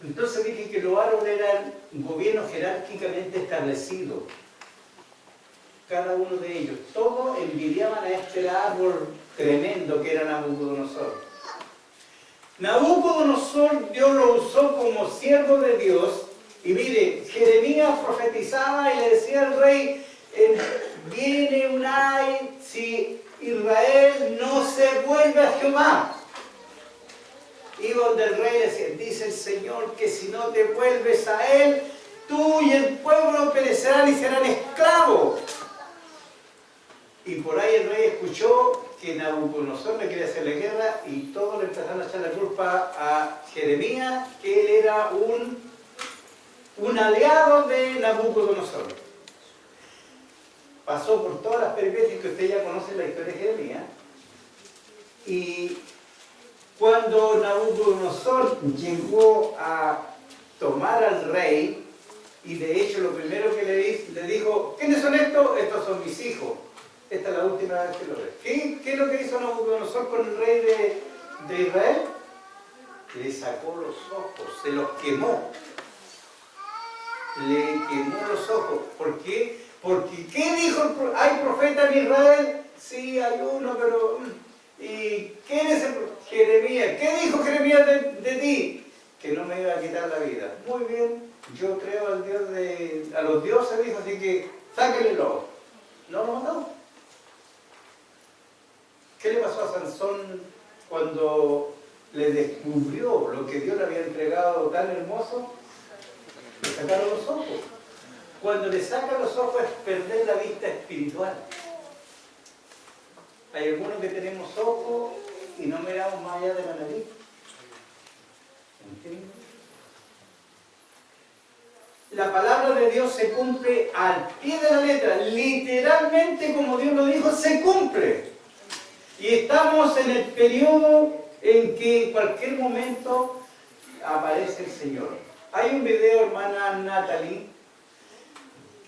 Entonces dije que los árabes eran un gobierno jerárquicamente establecido. Cada uno de ellos. Todos envidiaban a este árbol tremendo que era Nabucodonosor. Nabucodonosor, Dios lo usó como siervo de Dios. Y mire, Jeremías profetizaba y le decía al rey, viene un ay si Israel no se vuelve a Jehová. Y donde el rey decía, dice el Señor que si no te vuelves a Él, tú y el pueblo perecerán y serán esclavos. Y por ahí el rey escuchó que Nabucodonosor le quería hacerle guerra y todos le empezaron a echar la culpa a Jeremías, que él era un aliado de Nabucodonosor. Pasó por todas las peripecias que ustedes ya conocen la historia de Jeremías. Y cuando Nabucodonosor llegó a tomar al rey, y de hecho lo primero que le dijo, ¿quiénes son estos? Estos son mis hijos. Esta es la última vez que lo ve. ¿Qué es lo que hizo Nabucodonosor con el rey de Israel? Le sacó los ojos, se los quemó. Le quemó los ojos. ¿Por qué? Porque ¿qué dijo? ¿Hay profeta en Israel? Sí, hay uno, pero... ¿Y quién es el Jeremías? ¿Qué dijo Jeremías de ti? Que no me iba a quitar la vida. Muy bien, yo creo al Dios a los dioses, dijo, así que sáquenle los ojos. No lo mató. ¿Qué le pasó a Sansón cuando le descubrió lo que Dios le había entregado tan hermoso? Le sacaron los ojos. Cuando le sacan los ojos es perder la vista espiritual. Hay algunos que tenemos ojos y no miramos más allá de la nariz. ¿Entiendes? La palabra de Dios se cumple al pie de la letra. Literalmente, como Dios lo dijo, se cumple. Y estamos en el periodo en que en cualquier momento aparece el Señor. Hay un video, hermana Natalie,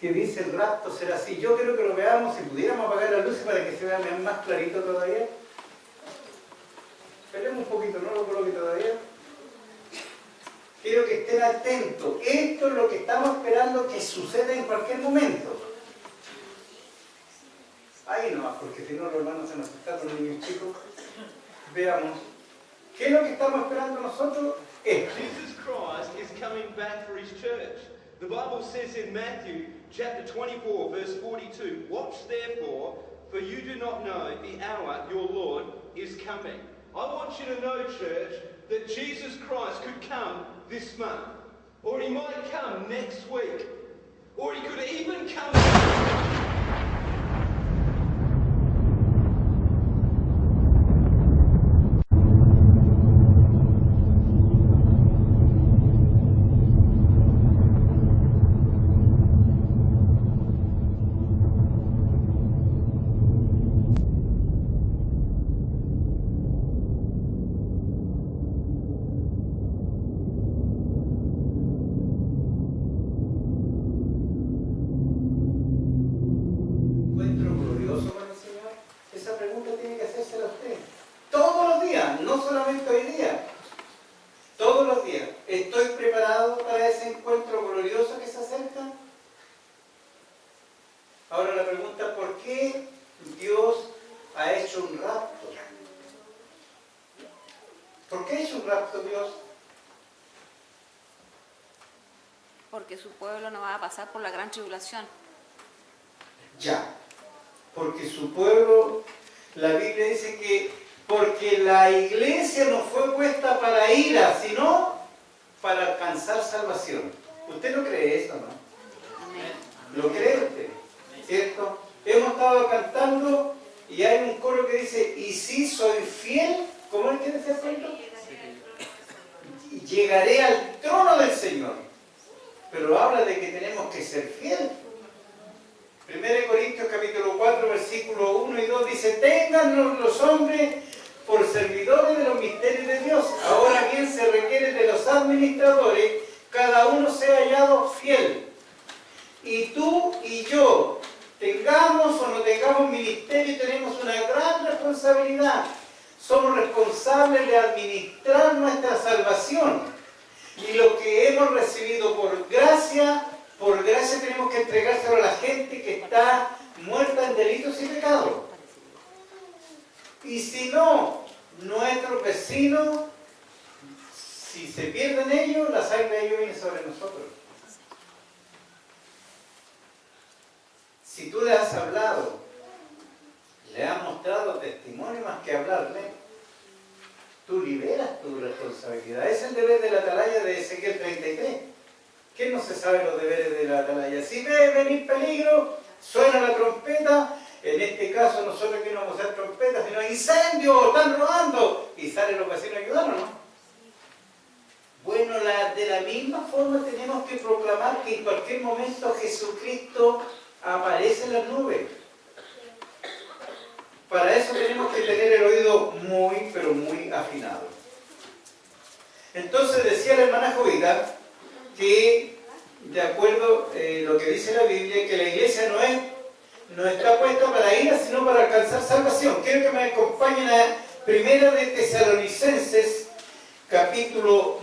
que dice el rapto será así. Yo creo que lo veamos, si pudiéramos apagar las luces para que se vea más clarito todavía. Esperemos un poquito, no lo coloque todavía. Quiero que estén atentos. Esto es lo que estamos esperando que suceda en cualquier momento. Ahí nomás, porque si no los hermanos se nos están los niños chicos. Veamos. ¿Qué es lo que estamos esperando nosotros? Esto. Jesus Christ is coming back for his church. The Bible says in Matthew chapter 24 verse 42, watch therefore, for you do not know the hour your Lord is coming. I want you to know, church, that Jesus Christ could come this month, or he might come next week, or he could even come Ahora la pregunta, ¿por qué Dios ha hecho un rapto? ¿Por qué ha hecho un rapto Dios? Porque su pueblo no va a pasar por la gran tribulación. Ya, porque su pueblo, la Biblia dice que porque la iglesia no fue puesta para ira, sino para alcanzar salvación. ¿Usted no cree eso, no? Amén. ¿Lo cree usted? ¿Cierto? Hemos estado cantando y hay un coro que dice, y si soy fiel, ¿cómo es que dice el llegaré al trono del Señor. Pero habla de que tenemos que ser fieles. 1 Corintios capítulo 4, versículo 1 y 2 dice, tengan los hombres por servidores de los misterios de Dios. Ahora bien se requiere de los administradores, cada uno sea hallado fiel. Y tú y yo, tengamos o no tengamos ministerio, tenemos una gran responsabilidad. Somos responsables de administrar nuestra salvación. Y lo que hemos recibido por gracia tenemos que entregárselo a la gente que está muerta en delitos y pecados. Y si no, nuestros vecinos, si se pierden ellos, la sangre de ellos viene sobre nosotros. Si tú le has hablado, le has mostrado testimonio más que hablarle, tú liberas tu responsabilidad. Es el deber de la atalaya de Ezequiel 33. ¿Qué no se sabe los deberes de la atalaya? Si ve venir peligro, suena la trompeta. En este caso nosotros que no vamos a hacer trompetas, sino incendios, están robando. Y salen los vecinos a ayudarnos, ¿no? Bueno, de la misma forma tenemos que proclamar que en cualquier momento Jesucristo aparece en las nubes. Para eso tenemos que tener el oído muy, pero muy afinado. Entonces decía la hermana Jovita que, de acuerdo a lo que dice la Biblia, que la iglesia no está puesta para ira, sino para alcanzar salvación. Quiero que me acompañen a Primera de Tesalonicenses, capítulo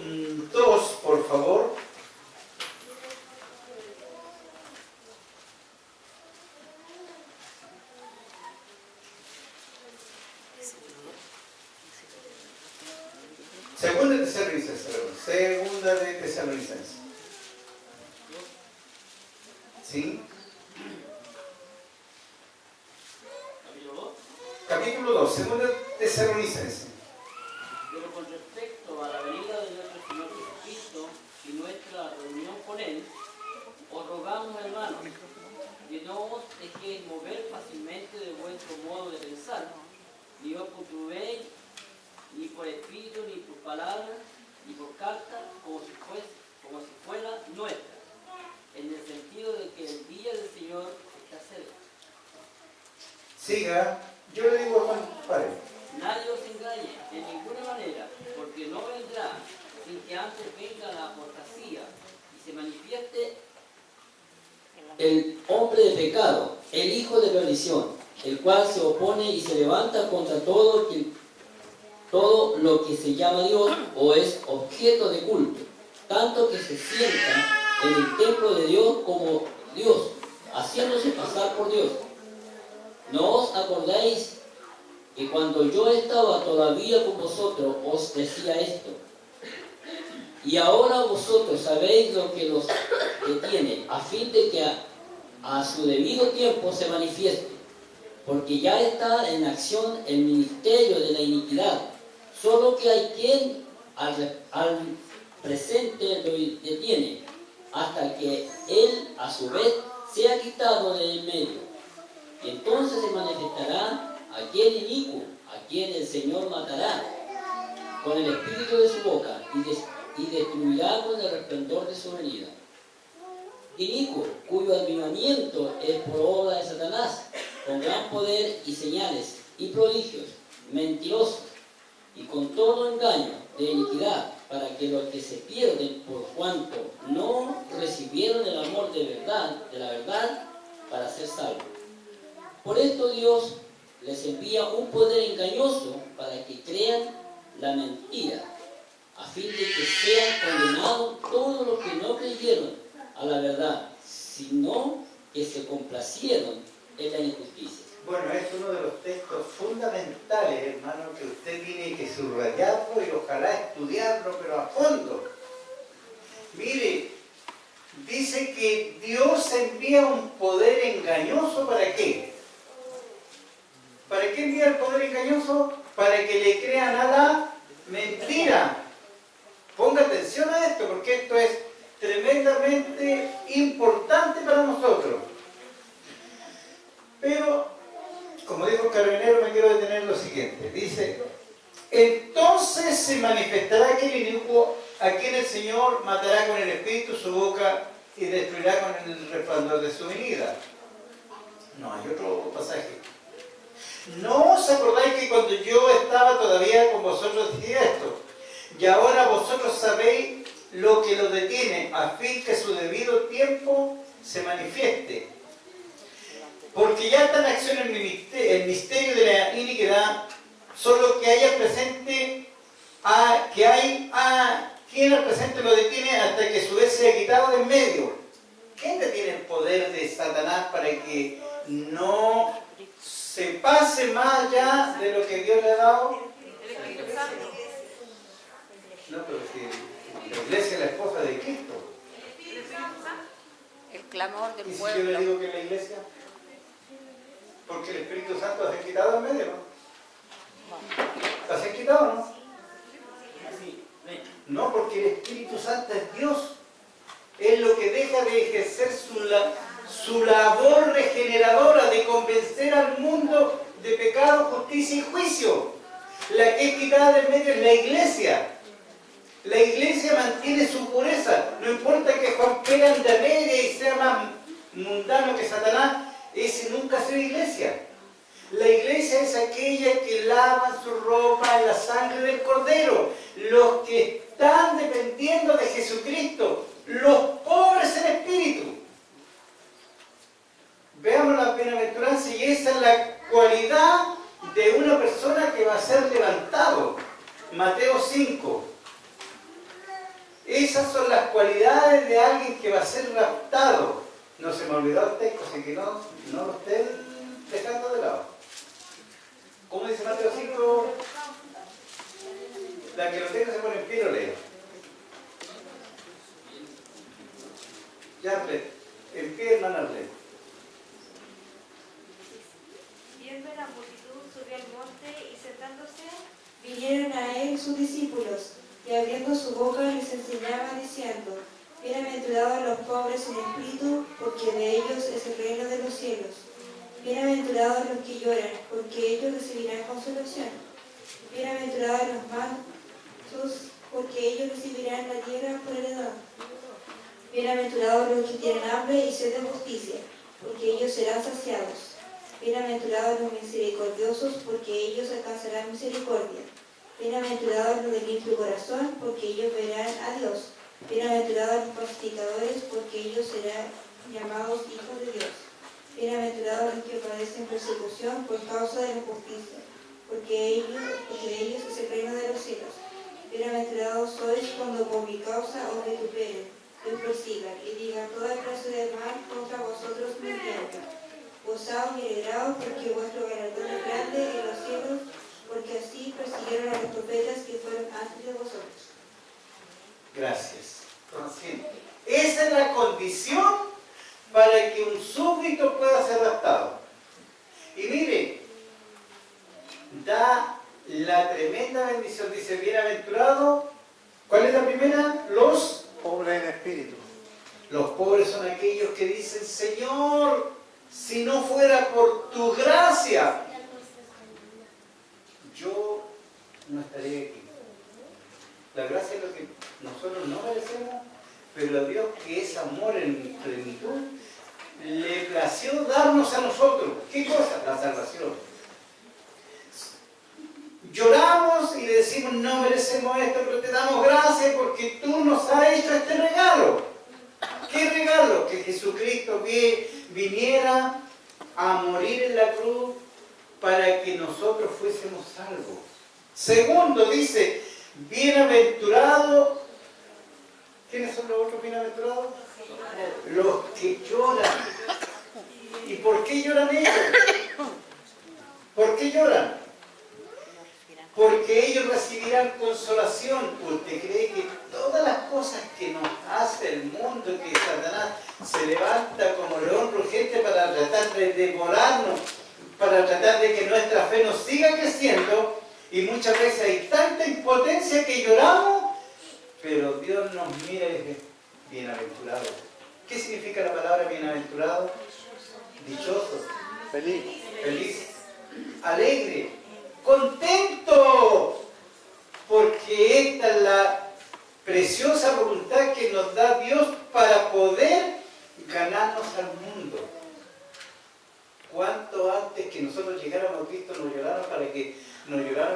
2, por favor. Segunda de Tesalonicenses. ¿Sí? Capítulo 2, segunda de Tesalonicenses. Pero con respecto a la venida de nuestro Señor Jesucristo y nuestra reunión con Él, os rogamos, hermanos, que no os dejéis mover fácilmente de vuestro modo de pensar, ni os conturbéis ni por espíritu, ni por palabra, ni por carta, como si fuera nuestra, en el sentido de que el día del Señor está cerca. Siga, yo le digo a Juan, pare. Nadie os engañe de ninguna manera, porque no vendrá sin que antes venga la apostasía y se manifieste el hombre de pecado, el hijo de perdición, el cual se opone y se levanta contra todo lo que se llama Dios o es objeto de culto, tanto que se sienta en el templo de Dios como Dios, haciéndose pasar por Dios. ¿No os acordáis que cuando yo estaba todavía con vosotros os decía esto? Y ahora vosotros sabéis lo que los detiene, a fin de que a su debido tiempo se manifieste, porque ya está en acción el ministerio de la iniquidad, solo que hay quien al presente lo detiene, hasta que él a su vez sea quitado del medio. Y entonces se manifestará aquel inicuo, a quien el Señor matará con el espíritu de su boca y destruirá con el resplandor de su venida. Inicuo, cuyo avivamiento es por obra de Satanás, con gran poder y señales y prodigios, mentirosos, y con todo engaño de iniquidad, para que los que se pierden por cuanto no recibieron el amor de la verdad, para ser salvos. Por esto Dios les envía un poder engañoso para que crean la mentira, a fin de que sean condenados todos los que no creyeron a la verdad, sino que se complacieron en la injusticia. Bueno, es uno de los textos fundamentales, hermano, que usted tiene que subrayarlo y ojalá estudiarlo, pero a fondo. Mire, dice que Dios envía un poder engañoso, ¿para qué? ¿Para qué envía el poder engañoso? Para que le crean a la mentira. Ponga atención a esto, porque esto es tremendamente importante para nosotros. Pero, como dijo el carabinero, me quiero detener en lo siguiente. Dice, entonces se manifestará aquel inicuo a quien el Señor matará con el espíritu su boca y destruirá con el resplandor de su venida. No, hay otro pasaje. ¿No os acordáis que cuando yo estaba todavía con vosotros decía esto? Y ahora vosotros sabéis lo que lo detiene, a fin que su debido tiempo se manifieste. Porque ya está en acción el misterio de la iniquidad, solo que haya presente que ¿Quién al presente lo detiene hasta que su vez sea quitado de en medio? ¿Quién detiene el poder de Satanás para que no se pase más allá de lo que Dios le ha dado? No, pero si la iglesia es la esposa de Cristo. El clamor del ¿Y si yo pueblo. le digo que es la iglesia? Porque el Espíritu Santo se ha quitado en medio, ¿no? ¿Se ha quitado, no? No, porque el Espíritu Santo es Dios. Es lo que deja de ejercer su labor regeneradora de convencer al mundo de pecado, justicia y juicio. La que es quitada del medio es la iglesia. La iglesia mantiene su pureza. No importa que Juan Pérez ande media y sea más mundano que Satanás, ese nunca ha sido iglesia. La iglesia es aquella que lava su ropa en la sangre del Cordero. Los que están dependiendo de Jesucristo. Los pobres en espíritu. Veamos la bienaventuranza y esa es la cualidad de una persona que va a ser levantado. Mateo 5. Esas son las cualidades de alguien que va a ser raptado. No se me olvidó el texto, así que no lo estén dejando de lado. ¿Cómo dice Mateo 5? La que lo tenga se pone en pie, lo lee. Ya lee. En pie, hermana, lee. Viendo la multitud, subió al monte y sentándose, Vinieron a él sus discípulos, y abriendo su boca les enseñaba diciendo: Bienaventurados los pobres en espíritu, porque de ellos es el reino de los cielos. Bienaventurados los que lloran, porque ellos recibirán consolación. Bienaventurados los mansos, porque ellos recibirán la tierra por heredad. Bienaventurados los que tienen hambre y sed de justicia, porque ellos serán saciados. Bienaventurados los misericordiosos, porque ellos alcanzarán misericordia. Bienaventurados los de limpio corazón, porque ellos verán a Dios. Bienaventurados los pacificadores, porque ellos serán llamados hijos de Dios. Bienaventurados los que padecen persecución por causa de la justicia, porque de ellos es el reino de los cielos. Bienaventurados sois cuando por mi causa os vituperen, y os persigan, y digan toda clase de mal contra vosotros mintiendo. Gozaos y alegraos, porque vuestro galardón es grande en los cielos, porque así persiguieron a los profetas que fueron antes de vosotros. Gracias. Consciente. Esa es la condición para que un súbdito pueda ser raptado. Y mire, da la tremenda bendición. Dice, bienaventurado. ¿Cuál es la primera? Los Pobre en espíritu. Los pobres son aquellos que dicen, Señor, si no fuera por tu gracia, yo no estaría aquí. La gracia es lo que nosotros no merecemos, pero a Dios, que es amor en plenitud, le plació darnos a nosotros. ¿Qué cosa? La salvación. Lloramos y le decimos, no merecemos esto, pero te damos gracias porque tú nos has hecho este regalo. ¿Qué regalo? Que Jesucristo viniera a morir en la cruz para que nosotros fuésemos salvos. Segundo, dice, bienaventurado. ¿Quiénes son los otros bienaventurados? Los que lloran. ¿Y por qué lloran ellos? ¿Por qué lloran? Porque ellos recibirán consolación. ¿Usted cree que todas las cosas que nos hace el mundo, que Satanás se levanta como león rugiente para tratar de devorarnos, para tratar de que nuestra fe nos siga creciendo, y muchas veces hay tanta impotencia que lloramos, pero Dios nos mira y dice, bienaventurado. ¿Qué significa la palabra bienaventurado? Dichoso, Feliz. feliz, alegre, contento, porque esta es la preciosa voluntad que nos da Dios para poder ganarnos al mundo. ¿Cuánto antes que nosotros llegáramos a Cristo nos lloraron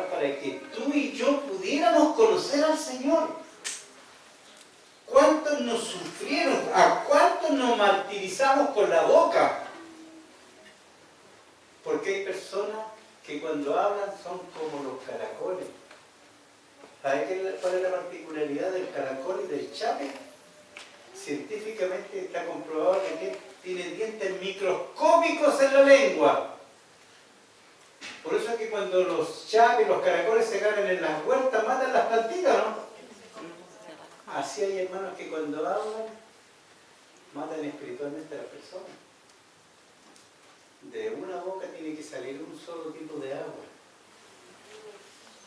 para que tú y yo pudiéramos conocer al Señor? ¿Cuántos nos sufrieron? ¿A cuántos nos martirizamos con la boca? Porque hay personas que cuando hablan son como los caracoles. cuál es la particularidad del caracol y del chape? Científicamente está comprobado que tiene dientes microscópicos en la lengua. Por eso es que cuando los chapes, los caracoles se ganan en las huertas, matan las plantitas, ¿no? Así hay hermanos que cuando hablan, matan espiritualmente a las personas. De una boca tiene que salir un solo tipo de agua.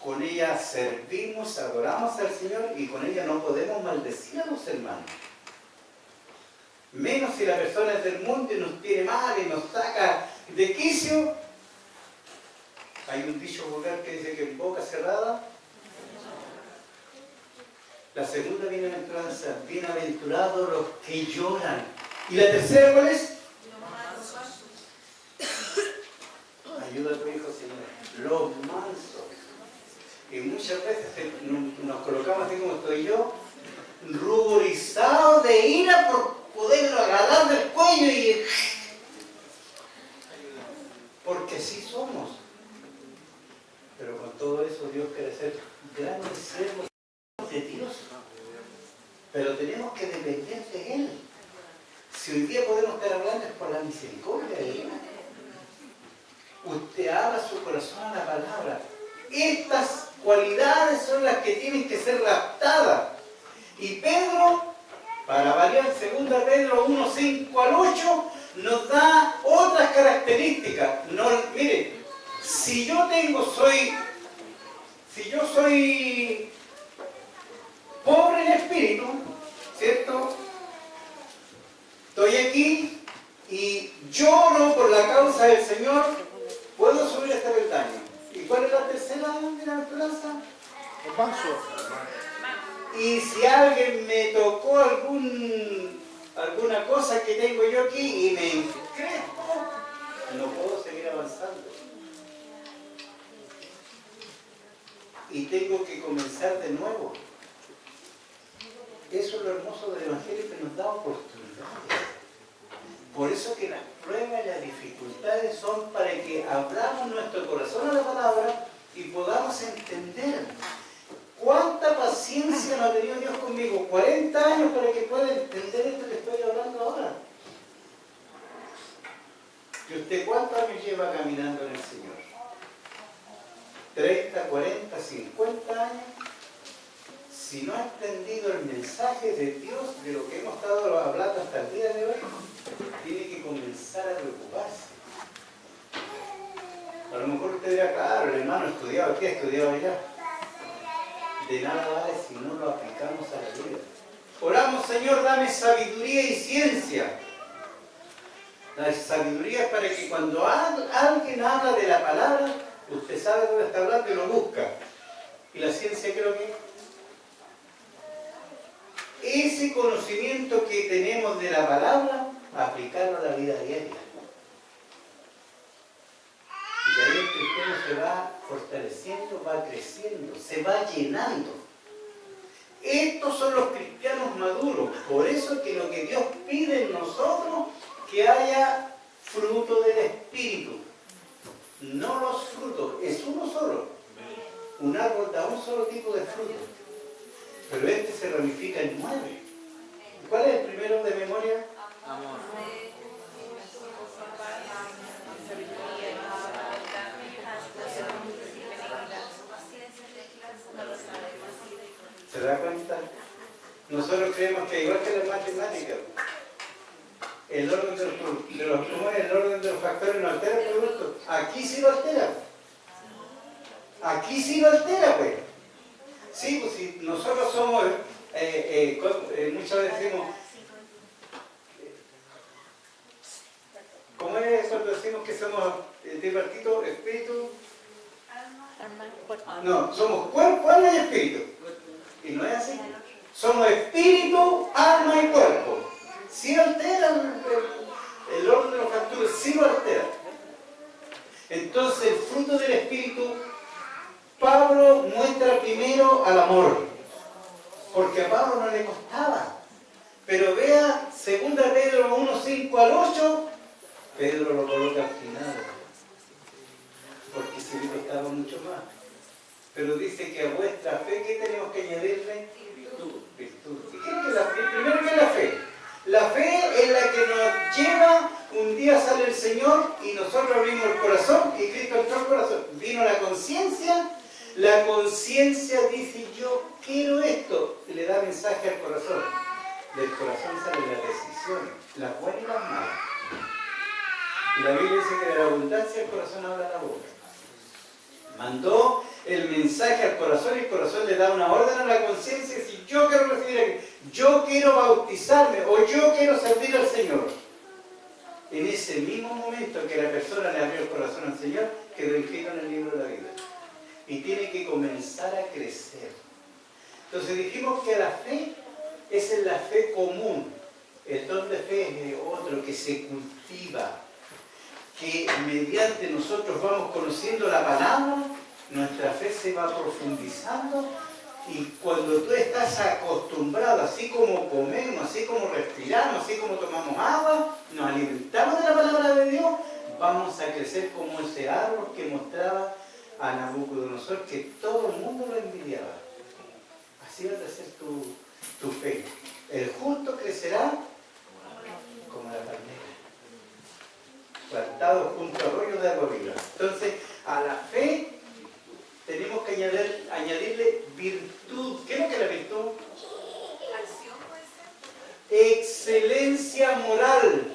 Con ella servimos, adoramos al Señor y con ella no podemos maldecir a los hermanos. Menos si la persona es del mundo y nos tiene mal y nos saca de quicio. Hay un dicho vulgar que dice que en boca cerrada. La segunda bienaventuranza, bienaventurados los que lloran. ¿Y la tercera cuál es? Ayuda a tu hijo, Señor. Los mansos. Y muchas veces nos colocamos así como estoy yo, ruborizados de ira por poderlo agarrar del cuello y... Porque así somos. Pero con todo eso Dios quiere ser grandes siervos de Dios. Pero tenemos que depender de Él. Si hoy día podemos estar hablando es por la misericordia de Dios. Usted abra su corazón a la palabra. Estas cualidades son las que tienen que ser raptadas. Y Pedro, para variar, 2 Pedro 1, 5 al 8, nos da otras características. No, mire, si yo soy pobre en espíritu, ¿cierto? Estoy aquí y lloro por la causa del Señor, puedo subir este peldaño. ¿Y cuál es la tercera bienaventuranza? El manso. Y si alguien me tocó alguna cosa que tengo yo aquí y me encrespo, no puedo seguir avanzando. Y tengo que comenzar de nuevo. Eso es lo hermoso del Evangelio, que nos da oportunidades. Por eso que las pruebas y las dificultades son para que abramos nuestro corazón a la palabra y podamos entender. ¿Cuánta paciencia no ha tenido Dios conmigo? 40 años para que pueda entender esto que estoy hablando ahora. ¿Y usted cuántos años lleva caminando en el Señor? ¿30, 40, 50 años? Si no ha entendido el mensaje de Dios, de lo que hemos estado hablando hasta el día de hoy, tiene que comenzar a preocuparse. A lo mejor usted dirá, claro, el hermano estudiaba aquí, estudiaba allá. De nada vale si no lo aplicamos a la vida. Oramos, Señor, dame sabiduría y ciencia. La sabiduría es para que cuando alguien habla de la palabra, usted sabe dónde está hablando y lo busca. Y la ciencia creo que ese conocimiento que tenemos de la palabra, aplicarlo a la vida diaria. Y ahí el cristiano se va fortaleciendo, va creciendo, se va llenando. Estos son los cristianos maduros. Por eso es que lo que Dios pide en nosotros, que haya fruto del Espíritu. No los frutos, es uno solo. Un árbol da un solo tipo de fruto. Pero este se ramifica en 9. ¿Cuál es el primero de memoria? Amor. ¿Se da cuenta? Nosotros creemos que igual que las matemáticas, el orden de los factores no altera el producto. Aquí sí lo altera. Aquí sí lo altera, pues. Sí, pues si nosotros somos, muchas veces decimos, ¿cómo es cuando decimos que somos tripartito, espíritu? No, somos cuerpo, alma y espíritu. Y no es así. Somos espíritu, alma y cuerpo. Sí altera el orden de los factores, sí lo altera. Entonces el fruto del espíritu, Pablo muestra primero al amor, porque a Pablo no le costaba. Pero vea 2 Pedro 1, 5 al 8, Pedro lo coloca al final, porque si le costaba mucho más. Pero dice que a vuestra fe, ¿qué tenemos que añadirle? Virtud. ¿Y qué es la fe? Primero, ¿qué es la fe? La fe es la que nos lleva, un día sale el Señor y nosotros abrimos el corazón y Cristo entró al corazón. Vino la conciencia dice yo quiero esto y le da mensaje al corazón. Del corazón salen las decisiones, las buenas y las malas. Y la Biblia dice que de la abundancia el corazón habla la boca. Mandó el mensaje al corazón y el corazón le da una orden a la conciencia y dice yo quiero recibir a Cristo, yo quiero bautizarme o yo quiero servir al Señor. En ese mismo momento que la persona le abrió el corazón al Señor, quedó inscrito en el libro de la vida. Y tiene que comenzar a crecer. Entonces dijimos que la fe, esa es la fe común. El don de fe es otro que se cultiva, que mediante nosotros vamos conociendo la palabra, nuestra fe se va profundizando y cuando tú estás acostumbrado, así como comemos, así como respiramos, así como tomamos agua, nos alimentamos de la palabra de Dios, vamos a crecer como ese árbol que mostraba a Nabucodonosor que todo el mundo lo envidiaba. Así va a crecer tu fe. El justo crecerá como la palmera, plantado junto a arroyos de agua viva. Entonces, a la fe tenemos que añadirle virtud. ¿Qué es lo que es la virtud? Acción puede ser. Excelencia moral.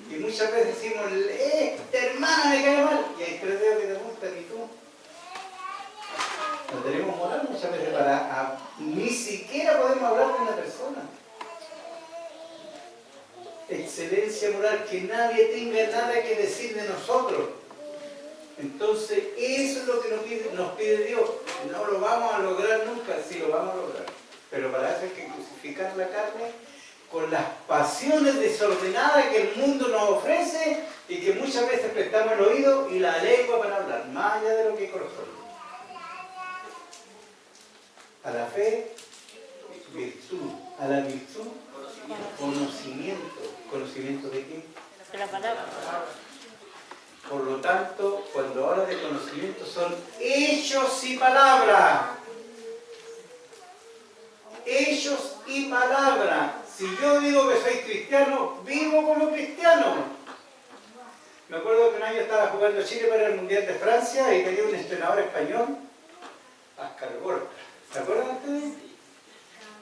Y muchas veces decimos, esta hermana me cae mal. Y hay 3 dedos que te gustan y tú. No tenemos moral muchas veces ni siquiera podemos hablar de una persona. Excelencia moral, que nadie tenga nada que decir de nosotros. Entonces, eso es lo que nos pide Dios. No lo vamos a lograr nunca, sí lo vamos a lograr. Pero para eso hay que crucificar la carne con las pasiones desordenadas que el mundo nos ofrece y que muchas veces prestamos el oído y la lengua para hablar, más allá de lo que corresponde. A la fe, virtud. A la virtud, conocimiento. ¿Conocimiento de qué? De la palabra. Por lo tanto, cuando habla de conocimiento son hechos y palabra. Hechos y palabra. Si yo digo que soy cristiano, vivo como cristiano. Me acuerdo que un año estaba jugando Chile para el Mundial de Francia y tenía un entrenador español, Oscar Gorka. ¿Se acuerdan ustedes?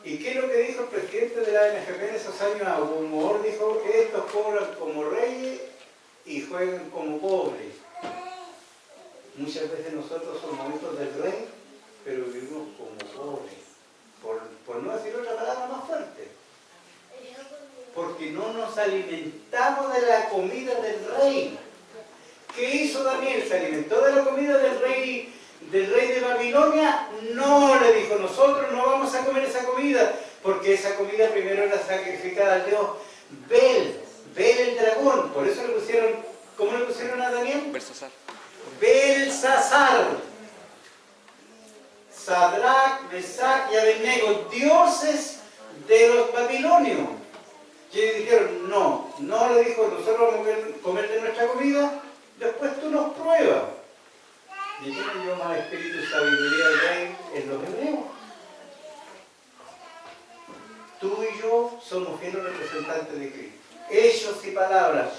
¿Y qué es lo que dijo el presidente de la NFP en esos años? A humor dijo que estos cobran como reyes y juegan como pobres. Muchas veces nosotros somos hijos del rey, pero vivimos como pobres. Por no decir otra palabra más fuerte. Porque no nos alimentamos de la comida del rey. ¿Qué hizo Daniel? ¿Se alimentó de la comida del rey de Babilonia? No, le dijo, nosotros no vamos a comer esa comida, porque esa comida primero era sacrificada al dios Bel el dragón. Por eso le pusieron, ¿cómo le pusieron a Daniel? Belsasar. Belsasar. Sadrach, Mesach y Abednego, dioses de los babilonios. Y ellos dijeron, no le dijo, nosotros vamos a comer de nuestra comida, después tú nos pruebas. ¿Y quién nos dio más espíritu y sabiduría del rey? En los hebreos. Tú y yo somos fieles representantes de Cristo. Hechos y palabras.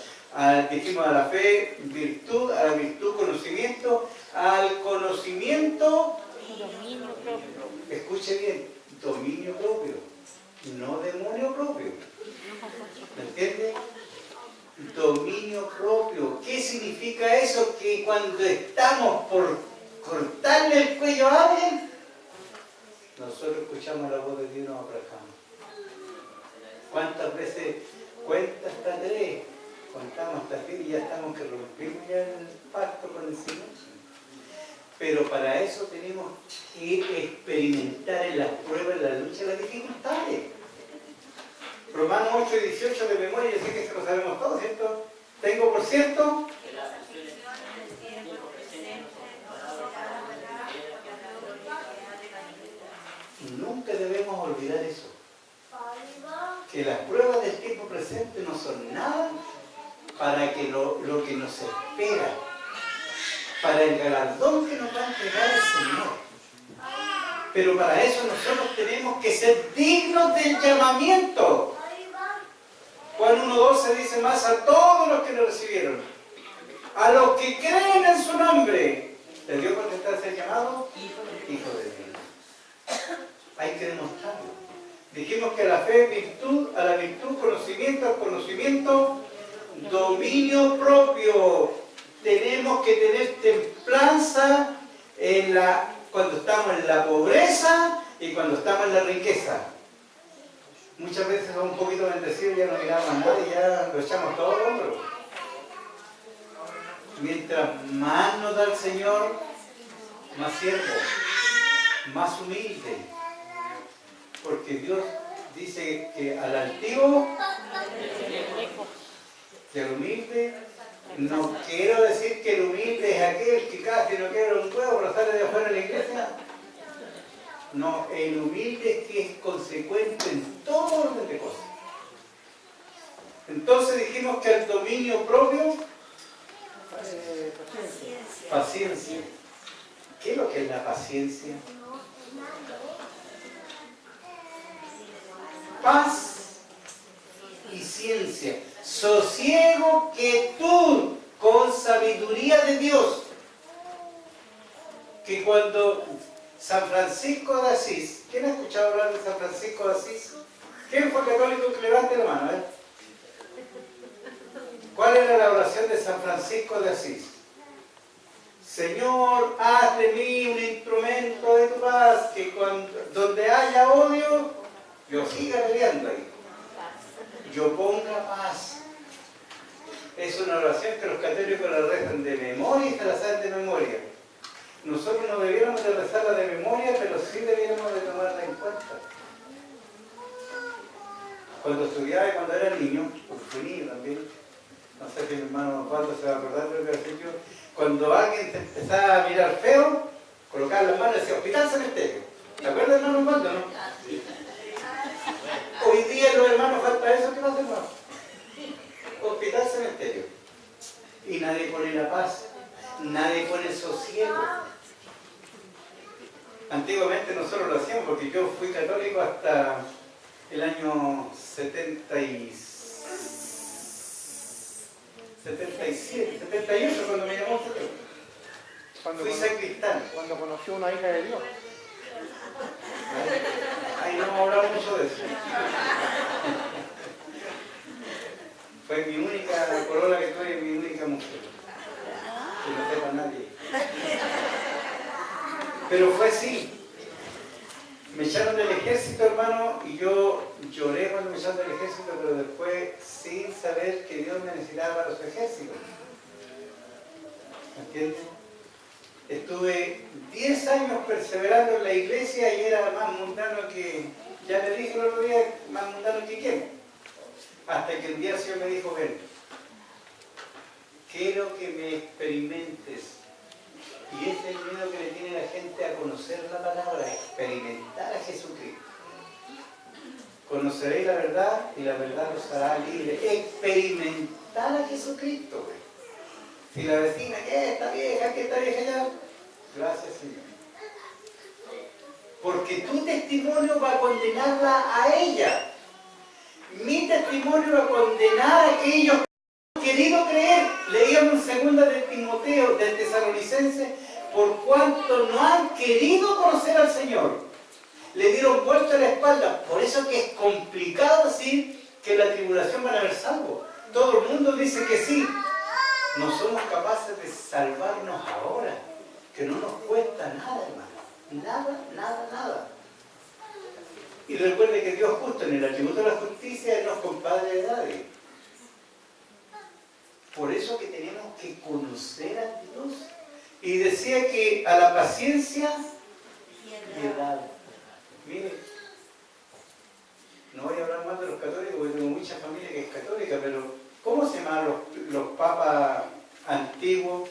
Dijimos a la fe, virtud, a la virtud, conocimiento, al conocimiento, Dominio propio. escuche bien, dominio propio, no demonio propio. ¿Me entiende? Dominio propio. ¿Qué significa eso? Que cuando estamos por cortarle el cuello a alguien, nosotros escuchamos la voz de Dios y nos aplacamos. ¿Cuántas veces cuenta hasta 3? Contamos hasta 3 y ya estamos que rompimos ya el pacto con el Señor. Pero para eso tenemos que experimentar en las pruebas, en la lucha, las dificultades. Romanos 8 y 18 de memoria, yo sé que se lo sabemos todos, ¿cierto? Tengo por cierto nunca debemos olvidar eso. Que las pruebas del tiempo presente no son nada para que lo que nos espera. para el galardón que nos va a entregar el Señor. Pero para eso nosotros tenemos que ser dignos del llamamiento. Juan 1:12 dice: más a todos los que lo recibieron, a los que creen en su nombre, ¿les dio potestad ser llamado? Hijo de Dios. Hay que demostrarlo. Dijimos que a la fe, virtud, a la virtud, conocimiento, al conocimiento, dominio propio. Tenemos que tener templanza cuando estamos en la pobreza y cuando estamos en la riqueza. Muchas veces somos un poquito bendecidos, ya no miramos a nadie, ya lo echamos todo al hombro. Mientras más nos da el Señor, más siervo, más humilde. Porque Dios dice que al altivo y al humilde, no quiero decir que el humilde es aquel que casi no quiere un huevo, pero sale de afuera de la iglesia. No, el humilde es que es consecuente en todo orden de cosas. Entonces dijimos que el dominio propio, paciencia. ¿Qué es lo que es la paciencia? Paz y ciencia, sosiego, quietud, con sabiduría de Dios. Que cuando San Francisco de Asís, ¿quién ha escuchado hablar de San Francisco de Asís? ¿Quién fue católico que levante la mano? ¿Cuál era la oración de San Francisco de Asís? Señor, haz de mí un instrumento de tu paz, que donde haya odio, yo siga peleando ahí. Yo ponga paz. Es una oración que los católicos la rezan de memoria y se la saben de memoria. Nosotros no debiéramos de rezarla de memoria, pero sí debiéramos de tomarla en cuenta. Cuando estudiaba y cuando era niño, porque fui niño también, no sé si mi hermano Osvaldo se va a acordar del versículo, cuando alguien te empezaba a mirar feo, colocaba las manos y decía: hospital cementerio. ¿Te acuerdas, hermano Osvaldo, no? Hoy día los hermanos falta eso, ¿qué pasa, hermano? Hospital cementerio. Y nadie pone la paz, nadie pone el sosiego. Antiguamente nosotros lo hacíamos porque yo fui católico hasta el año 77, 78, cuando me llamó fui sacristán. Cuando conoció una hija de Dios. Ahí no hemos hablado mucho de eso. Fue mi única corona que tuve, mi única mujer. Que no sepa nadie. Pero fue así. Me echaron del ejército, hermano, y yo lloré cuando me echaron del ejército, pero después sin saber que Dios me necesitaba para su ejército. ¿Me entiendes? Estuve 10 años perseverando en la iglesia y era más mundano que, ya le dije el otro día, más mundano que quién. Hasta que un día el Señor me dijo: ven, quiero que me experimentes. Y ese es el miedo que le tiene la gente a conocer la palabra, a experimentar a Jesucristo. Conoceréis la verdad y la verdad os hará libre. Experimentar a Jesucristo, güey. Si la vecina, ¿qué? Está vieja, ¿qué está vieja ya? Gracias, Señor. Porque tu testimonio va a condenarla a ella. Mi testimonio va a condenar a aquellos que han querido creer. Leíamos en 2 de Timoteo, del Tesalonicense, por cuanto no han querido conocer al Señor. Le dieron vuelta a la espalda. Por eso que es complicado decir que en la tribulación van a haber salvos. Todo el mundo dice que sí. No somos capaces de salvarnos ahora, que no nos cuesta nada, hermano. Nada, nada, nada. Y recuerde que Dios justo en el atributo de la justicia Él no es compadre de nadie. Por eso que tenemos que conocer a Dios. Y decía que a la paciencia, piedad. Mire, no voy a hablar más de los católicos porque tengo mucha familia que es católica, pero ¿cómo se llaman los papas antiguos?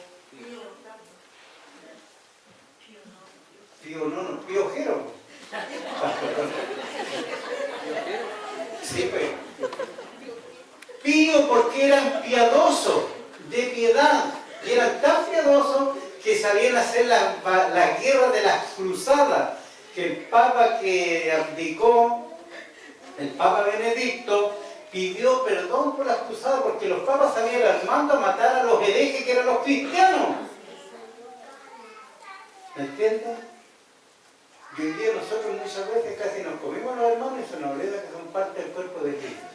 Pío Jero. Sí, pues. Pío porque eran piadosos, de piedad, y eran tan piadosos que sabían hacer la guerra de las cruzadas, que el Papa que abdicó, el Papa Benedicto, pidió perdón por las cruzadas porque los papas habían armando a matar a los herejes que eran los cristianos. ¿Me entiendes? Y hoy día nosotros muchas veces casi nos comimos a los hermanos y se nos olvida que son parte del cuerpo de Cristo.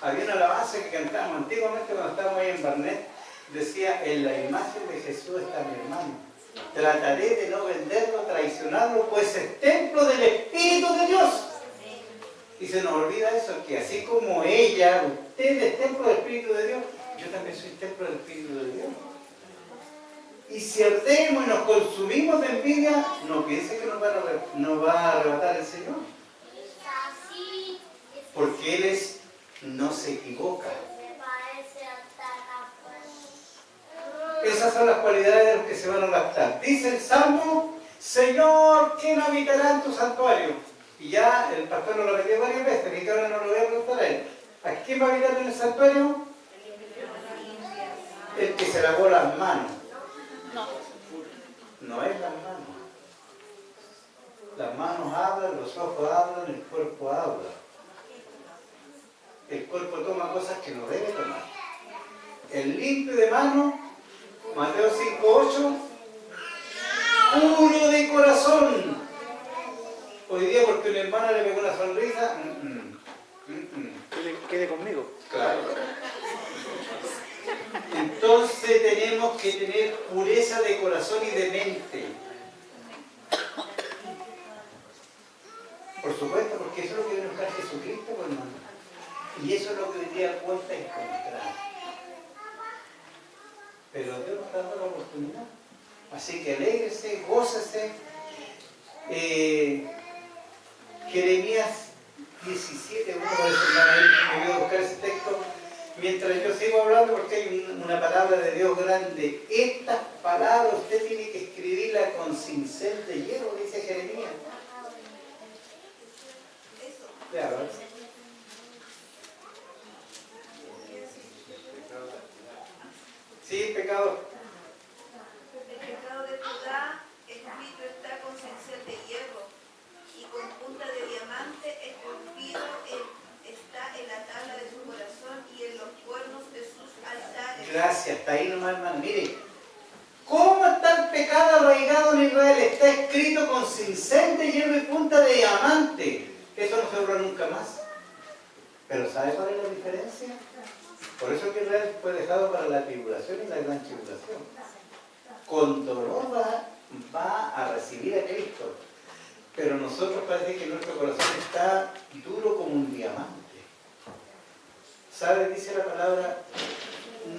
Había una alabanza que cantábamos antiguamente cuando estábamos ahí en Barnet, decía: en la imagen de Jesús está mi hermano. Trataré de no venderlo, traicionarlo, pues es templo del Espíritu de Dios. Y se nos olvida eso, que así como ella, usted es templo del Espíritu de Dios, yo también soy templo del Espíritu de Dios. Y si ardemos y nos consumimos de envidia, no piense que nos va a arrebatar el Señor. Porque Él no se equivoca. Esas son las cualidades de los que se van a raptar. Dice el Salmo: Señor, ¿quién habitará en tu santuario? Y ya el pastor nos lo repitió varias veces, así que ahora no lo voy a preguntar a él. ¿A quién va a habitar en el santuario? El que se lavó las manos. No es las manos. Las manos hablan, los ojos hablan, el cuerpo habla. El cuerpo toma cosas que no debe tomar. El limpio de manos, Mateo 5:8, puro de corazón. Hoy día porque una hermana le pegó una sonrisa, Quede conmigo. claro. Entonces tenemos que tener pureza de corazón y de mente. Por supuesto, porque eso es lo que viene a buscar Jesucristo, pues, hermano. Y eso es lo que hoy día cuesta encontrar. Pero Dios nos está dando la oportunidad. Así que alégrese, gócese. Jeremías 17, uno va a decir, ahí me voy a buscar ese texto mientras yo sigo hablando, porque hay una palabra de Dios grande. Estas palabras usted tiene que escribirla con cincel de hierro, dice Jeremías. Ya, ¿verdad? Sí, pecado. El pecado de Judá escrito está con cincel de hierro y con punta de diamante esculpido está en la tabla de su corazón y en los cuernos de sus altares. Gracias, está ahí nomás, hermano. Mire, ¿cómo está el pecado arraigado en Israel? Está escrito con cincel de hierro y punta de diamante. Eso no se borra nunca más. Pero ¿sabe cuál es la diferencia? Por eso que Israel fue dejado para la tribulación y la gran tribulación. Con dolor va a recibir a Cristo. Pero nosotros parece que nuestro corazón está duro como un diamante. ¿Sabe? Dice la palabra: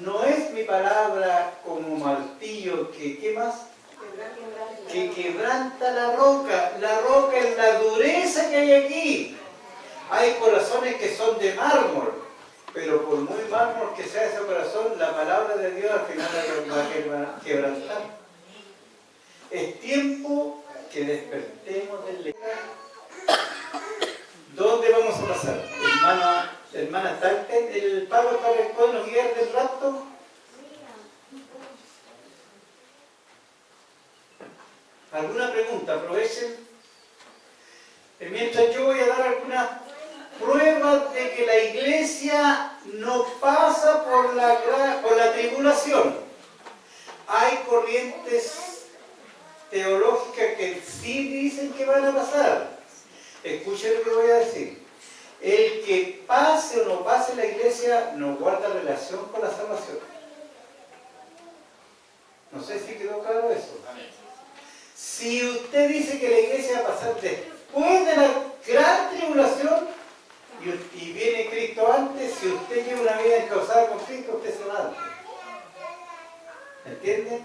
no es mi palabra como martillo que, ¿qué más? Que quebranta la roca. La roca es la dureza que hay aquí. Hay corazones que son de mármol, pero por muy mármol que sea ese corazón, la palabra de Dios al final la va a quebrantar. Es tiempo que despertemos del letargo. ¿Dónde vamos a pasar? Hermana, ¿está el Pablo está respondiendo guiar del rapto? ¿Alguna pregunta? Aprovechen. Mientras yo voy a dar algunas pruebas de que la iglesia no pasa por la tribulación. Hay corrientes teológicas que sí dicen que van a pasar. Escuchen lo que voy a decir. El que pase o no pase la iglesia no guarda relación con la salvación. No sé si quedó claro eso. Si usted dice que la iglesia va a pasar después de la gran tribulación y viene Cristo antes, si usted lleva una vida encauzada con Cristo, usted se va antes. ¿Entiende?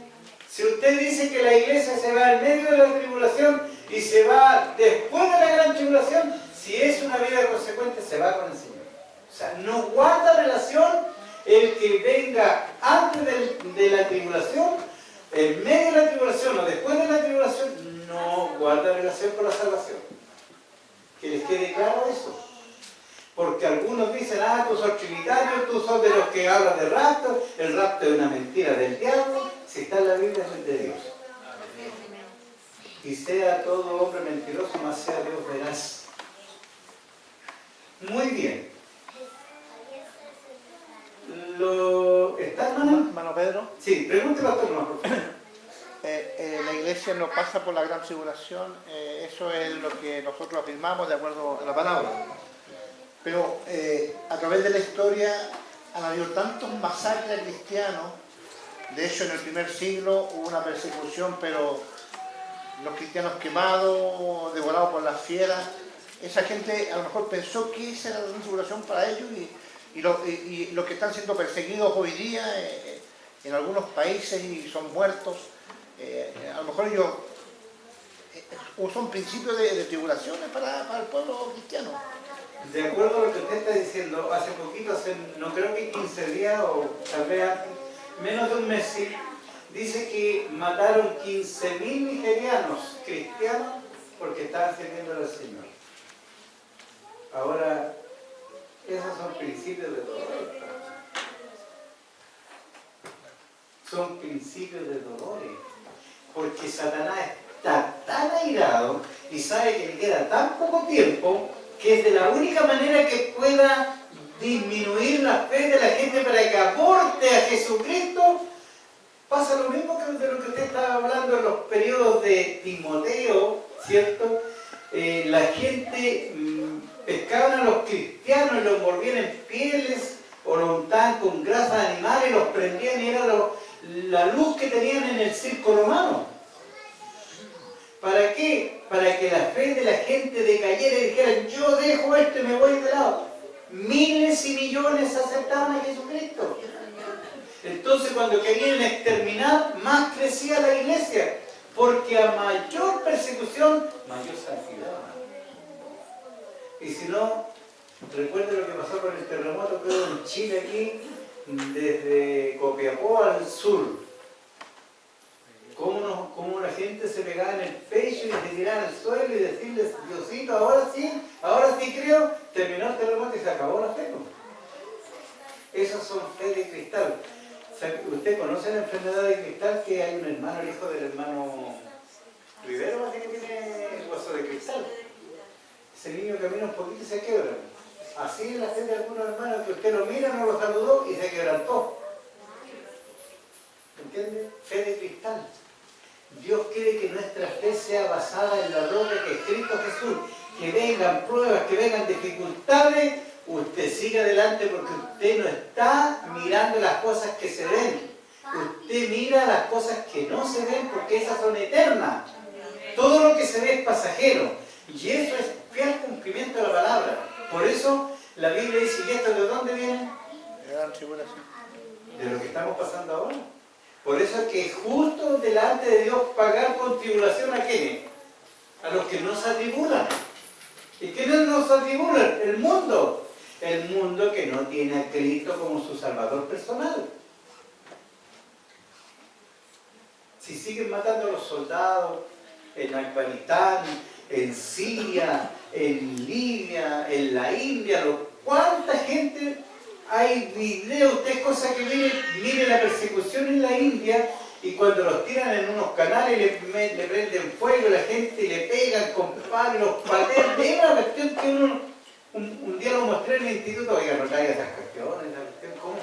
Si usted dice que la iglesia se va en medio de la tribulación y se va después de la gran tribulación, si es una vida consecuente, se va con el Señor. O sea, no guarda relación el que venga antes de la tribulación, en medio de la tribulación o después de la tribulación, no guarda relación con la salvación. Que les quede claro eso. Porque algunos dicen, tú sos trinitario, tú sos de los que hablan de rapto, el rapto es una mentira del diablo. Si está en la Biblia, es de Dios. Y sea todo hombre mentiroso, más sea Dios veraz. Muy bien. ¿Está, hermano? Hermano Pedro, Sí, pregúntelo a tu hermano, por favor. la iglesia no pasa por la gran tribulación, eso es lo que nosotros afirmamos de acuerdo a la palabra. Pero a través de la historia han habido tantos masacres cristianos. De hecho, en el primer siglo hubo una persecución, pero los cristianos quemados, devorados por las fieras. Esa gente a lo mejor pensó que esa era la gran tribulación para ellos y los que están siendo perseguidos hoy día en algunos países y son muertos, a lo mejor ellos son principios de tribulaciones para el pueblo cristiano. De acuerdo a lo que usted está diciendo, hace poquito, no creo que 15 días o tal vez menos de un mes, sí, dice que mataron 15.000 nigerianos cristianos porque estaban sirviendo al Señor. Ahora, esos son principios de dolor. Son principios de dolores. Porque Satanás está tan airado y sabe que le queda tan poco tiempo que es de la única manera que pueda disminuir la fe de la gente para que aporte a Jesucristo. Pasa lo mismo que de lo que usted estaba hablando en los periodos de Timoteo, ¿cierto? La gente pescaban a los cristianos y los envolvían en pieles o los untaban con grasa de animales y los prendían y era la luz que tenían en el circo romano. ¿Para qué? Para que la fe de la gente decayera y dijeran, yo dejo esto y me voy de lado. Miles y millones aceptaban a Jesucristo. Entonces cuando querían exterminar, más crecía la iglesia. Porque a mayor persecución, mayor santidad. Y si no, recuerden lo que pasó con el terremoto que hubo en Chile aquí, desde Copiapó al sur. Cómo la gente se pegaba en el pecho y se tiraba al suelo y decirles, Diosito, ahora sí creo, terminó el terremoto y se acabó la fe. Esas son fe de cristal. ¿Usted conoce la enfermedad de cristal? Que hay un hermano, el hijo del hermano Rivero, que tiene hueso de cristal. Ese niño camina un poquito y se quiebra. Así es la fe de algunos hermanos que usted lo mira, no lo saludó y se quebrantó. ¿Entiende? Fe de cristal. Dios quiere que nuestra fe sea basada en la roca que es Cristo Jesús. Que vengan pruebas, que vengan dificultades, usted sigue adelante porque usted no está mirando las cosas que se ven. Usted mira las cosas que no se ven porque esas son eternas. Todo lo que se ve es pasajero. Y eso es fiel cumplimiento de la palabra. Por eso la Biblia dice, ¿y esto de dónde viene? De lo que estamos pasando ahora. Por eso es que es justo delante de Dios pagar con tribulación a quiénes? A los que no se atribulan. ¿Y quiénes no se atribulan? El mundo. El mundo que no tiene a Cristo como su Salvador personal. Si siguen matando a los soldados en Afganistán, en Siria, en Libia, en la India, ¿cuánta gente? Hay videos, usted cosa que mire la persecución en la India y cuando los tiran en unos canales le prenden fuego, la gente le pegan con palos, los patean. Es una cuestión que un día lo mostré en el instituto, oiga, no traiga esas cuestiones, esa cuestión, ¿cómo?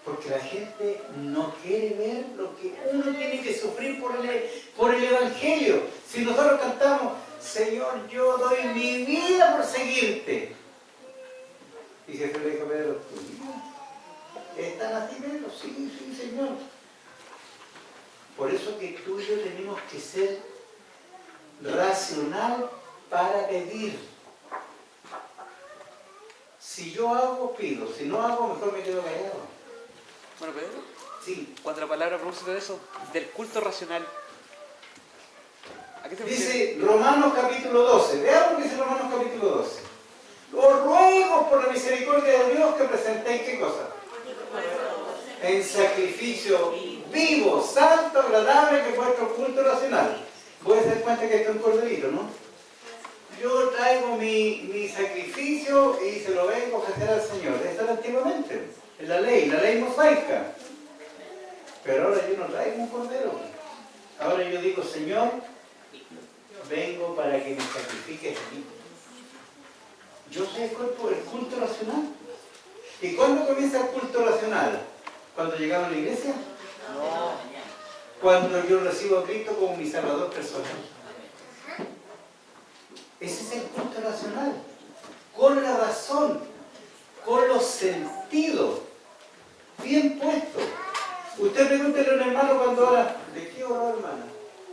Porque la gente no quiere ver lo que uno tiene que sufrir por el Evangelio. Si nosotros cantamos, Señor, yo doy mi vida por seguirte. Y Jesús le dijo a Pedro, ¿están así, Pedro? Sí, Señor. Por eso que tú y yo tenemos que ser racional para pedir. Si yo hago, pido. Si no hago, mejor me quedo callado. Bueno, Pedro, Sí. cuando la palabra a propósito de eso, del culto racional, ¿a qué te refieres? Dice Romanos capítulo 12. Veamos lo que dice Romanos capítulo 12. Os ruego por la misericordia de Dios que presentéis, ¿qué cosa? En sacrificio vivo, santo, agradable, que es vuestro culto racional. Voy a hacer cuenta que esto es un corderito, ¿no? Yo traigo mi sacrificio y se lo vengo a ofrecer al Señor. Esto era antiguamente, en la ley mosaica. Pero ahora yo no traigo un cordero. Ahora yo digo, Señor, vengo para que me sacrifiques a mí. Yo soy el cuerpo del culto racional. ¿Y cuándo comienza el culto racional? ¿Cuando llegamos a la iglesia? No. Cuando yo recibo a Cristo como mi Salvador personal. Ese es el culto racional. Con la razón, con los sentidos bien puestos. Usted pregúntele a un hermano cuando habla, ¿de qué oró, hermana?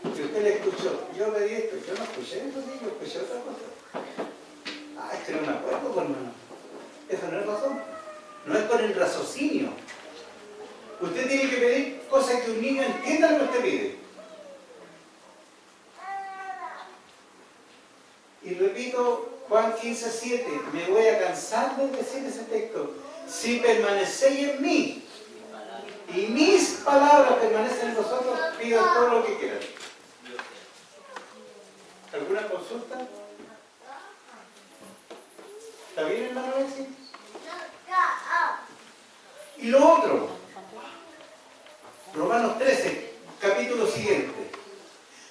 Que usted le escuchó. Yo le di esto, yo no escuché eso, sí, yo escuché otra cosa. Ah, es que no me acuerdo, pues, hermano. Eso no es razón. No es con el raciocinio. Usted tiene que pedir cosas que un niño entienda lo que usted pide. Y repito, Juan 15:7, me voy a cansar de decir ese texto. Si permanecéis en mí y mis palabras permanecen en vosotros, pido todo lo que quieran. ¿Alguna consulta? ¿Está bien, hermano Alexis? Y lo otro, Romanos 13, capítulo siguiente.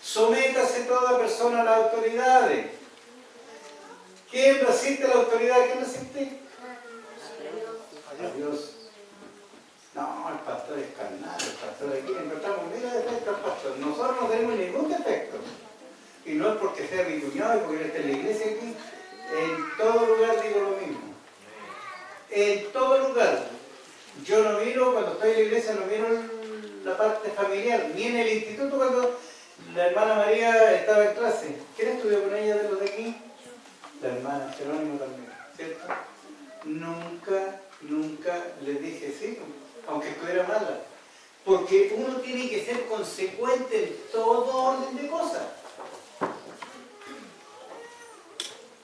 Sométase toda persona a las autoridades. ¿Quién resiste a la autoridad? ¿Quién resiste? A Dios. No, el pastor es carnal, el pastor aquí encontramos mil defectos al pastor. Nosotros no tenemos ningún defecto. Y no es porque sea mi cuñado y porque yo esté en la iglesia aquí. En todo lugar digo lo mismo. En todo lugar. Yo no miro, cuando estoy en la iglesia, no miro la parte familiar, ni en el instituto cuando la hermana María estaba en clase. ¿Quién estudió con ella de los de aquí? La hermana Jerónimo también, ¿cierto? Nunca les dije sí, aunque estuviera mala. Porque uno tiene que ser consecuente en todo orden de cosas.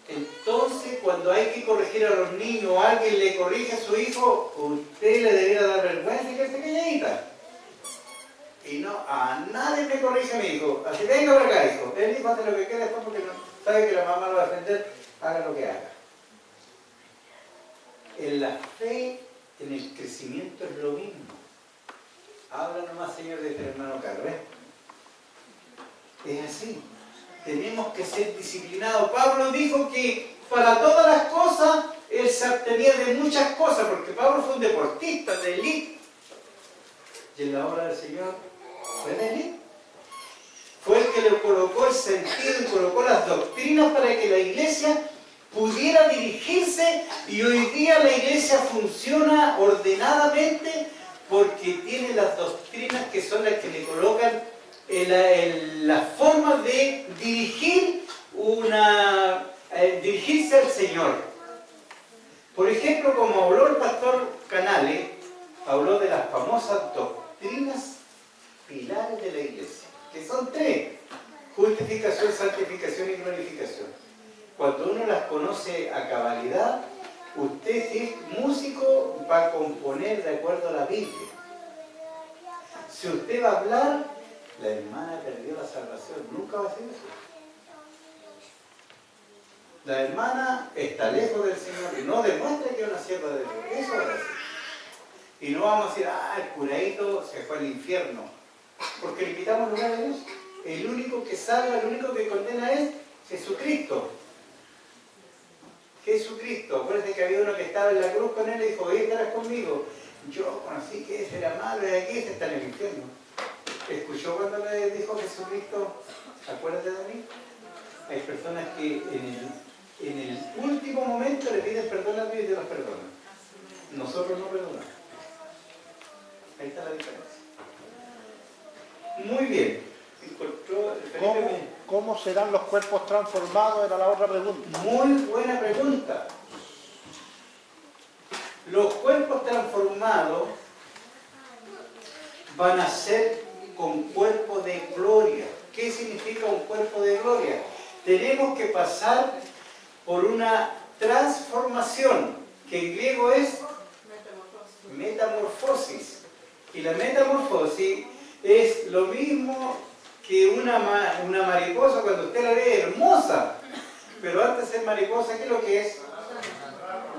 Entonces, cuando hay que corregir a los niños o alguien le corrige a su hijo, usted le debería dar vergüenza y quedarse calladita. Y no, a nadie me corrige a mi hijo. Así, venga para acá, hijo. El hijo hace lo que quiera después porque no sabe que la mamá lo va a defender, haga lo que haga. En la fe, en el crecimiento es lo mismo. Habla nomás, Señor, de este hermano Carlos. Es así. Tenemos que ser disciplinados. Pablo dijo que para todas las cosas, él se abstenía de muchas cosas, porque Pablo fue un deportista de élite. Y en la obra del Señor fue de élite. Fue el que le colocó el sentido y colocó las doctrinas para que la iglesia pudiera dirigirse, y hoy día la iglesia funciona ordenadamente porque tiene las doctrinas que son las que le colocan la forma de dirigirse al Señor. Por ejemplo, como habló el pastor Canales, habló de las famosas doctrinas pilares de la iglesia, que son 3: justificación, santificación y glorificación. Cuando uno las conoce a cabalidad, usted, si es músico, va a componer de acuerdo a la Biblia. Si usted va a hablar, la hermana perdió la salvación. Nunca va a ser eso. La hermana está lejos del Señor y no demuestra que es una sierva de Dios. Eso va a decir. Y no vamos a decir, el curadito se fue al infierno. Porque le quitamos lugar a Dios. El único que salva, el único que condena es Jesucristo. Jesucristo. Acuérdense que había uno que estaba en la cruz con él y dijo, hoy estarás conmigo. Yo conocí que ese era malo y aquí ese está en el infierno. ¿Escuchó cuando le dijo Jesucristo, acuérdate de mí? Hay personas que en el último momento le piden perdón a Dios y Dios los perdona. Nosotros no perdonamos. Ahí está la diferencia. Muy bien. ¿Cómo serán los cuerpos transformados? Era la otra pregunta. Muy buena pregunta. Los cuerpos transformados van a ser con cuerpo de gloria. ¿Qué significa un cuerpo de gloria? Tenemos que pasar por una transformación, que en griego es metamorfosis. Y la metamorfosis es lo mismo que una mariposa. Cuando usted la ve, hermosa, pero antes de ser mariposa, ¿qué es lo que es?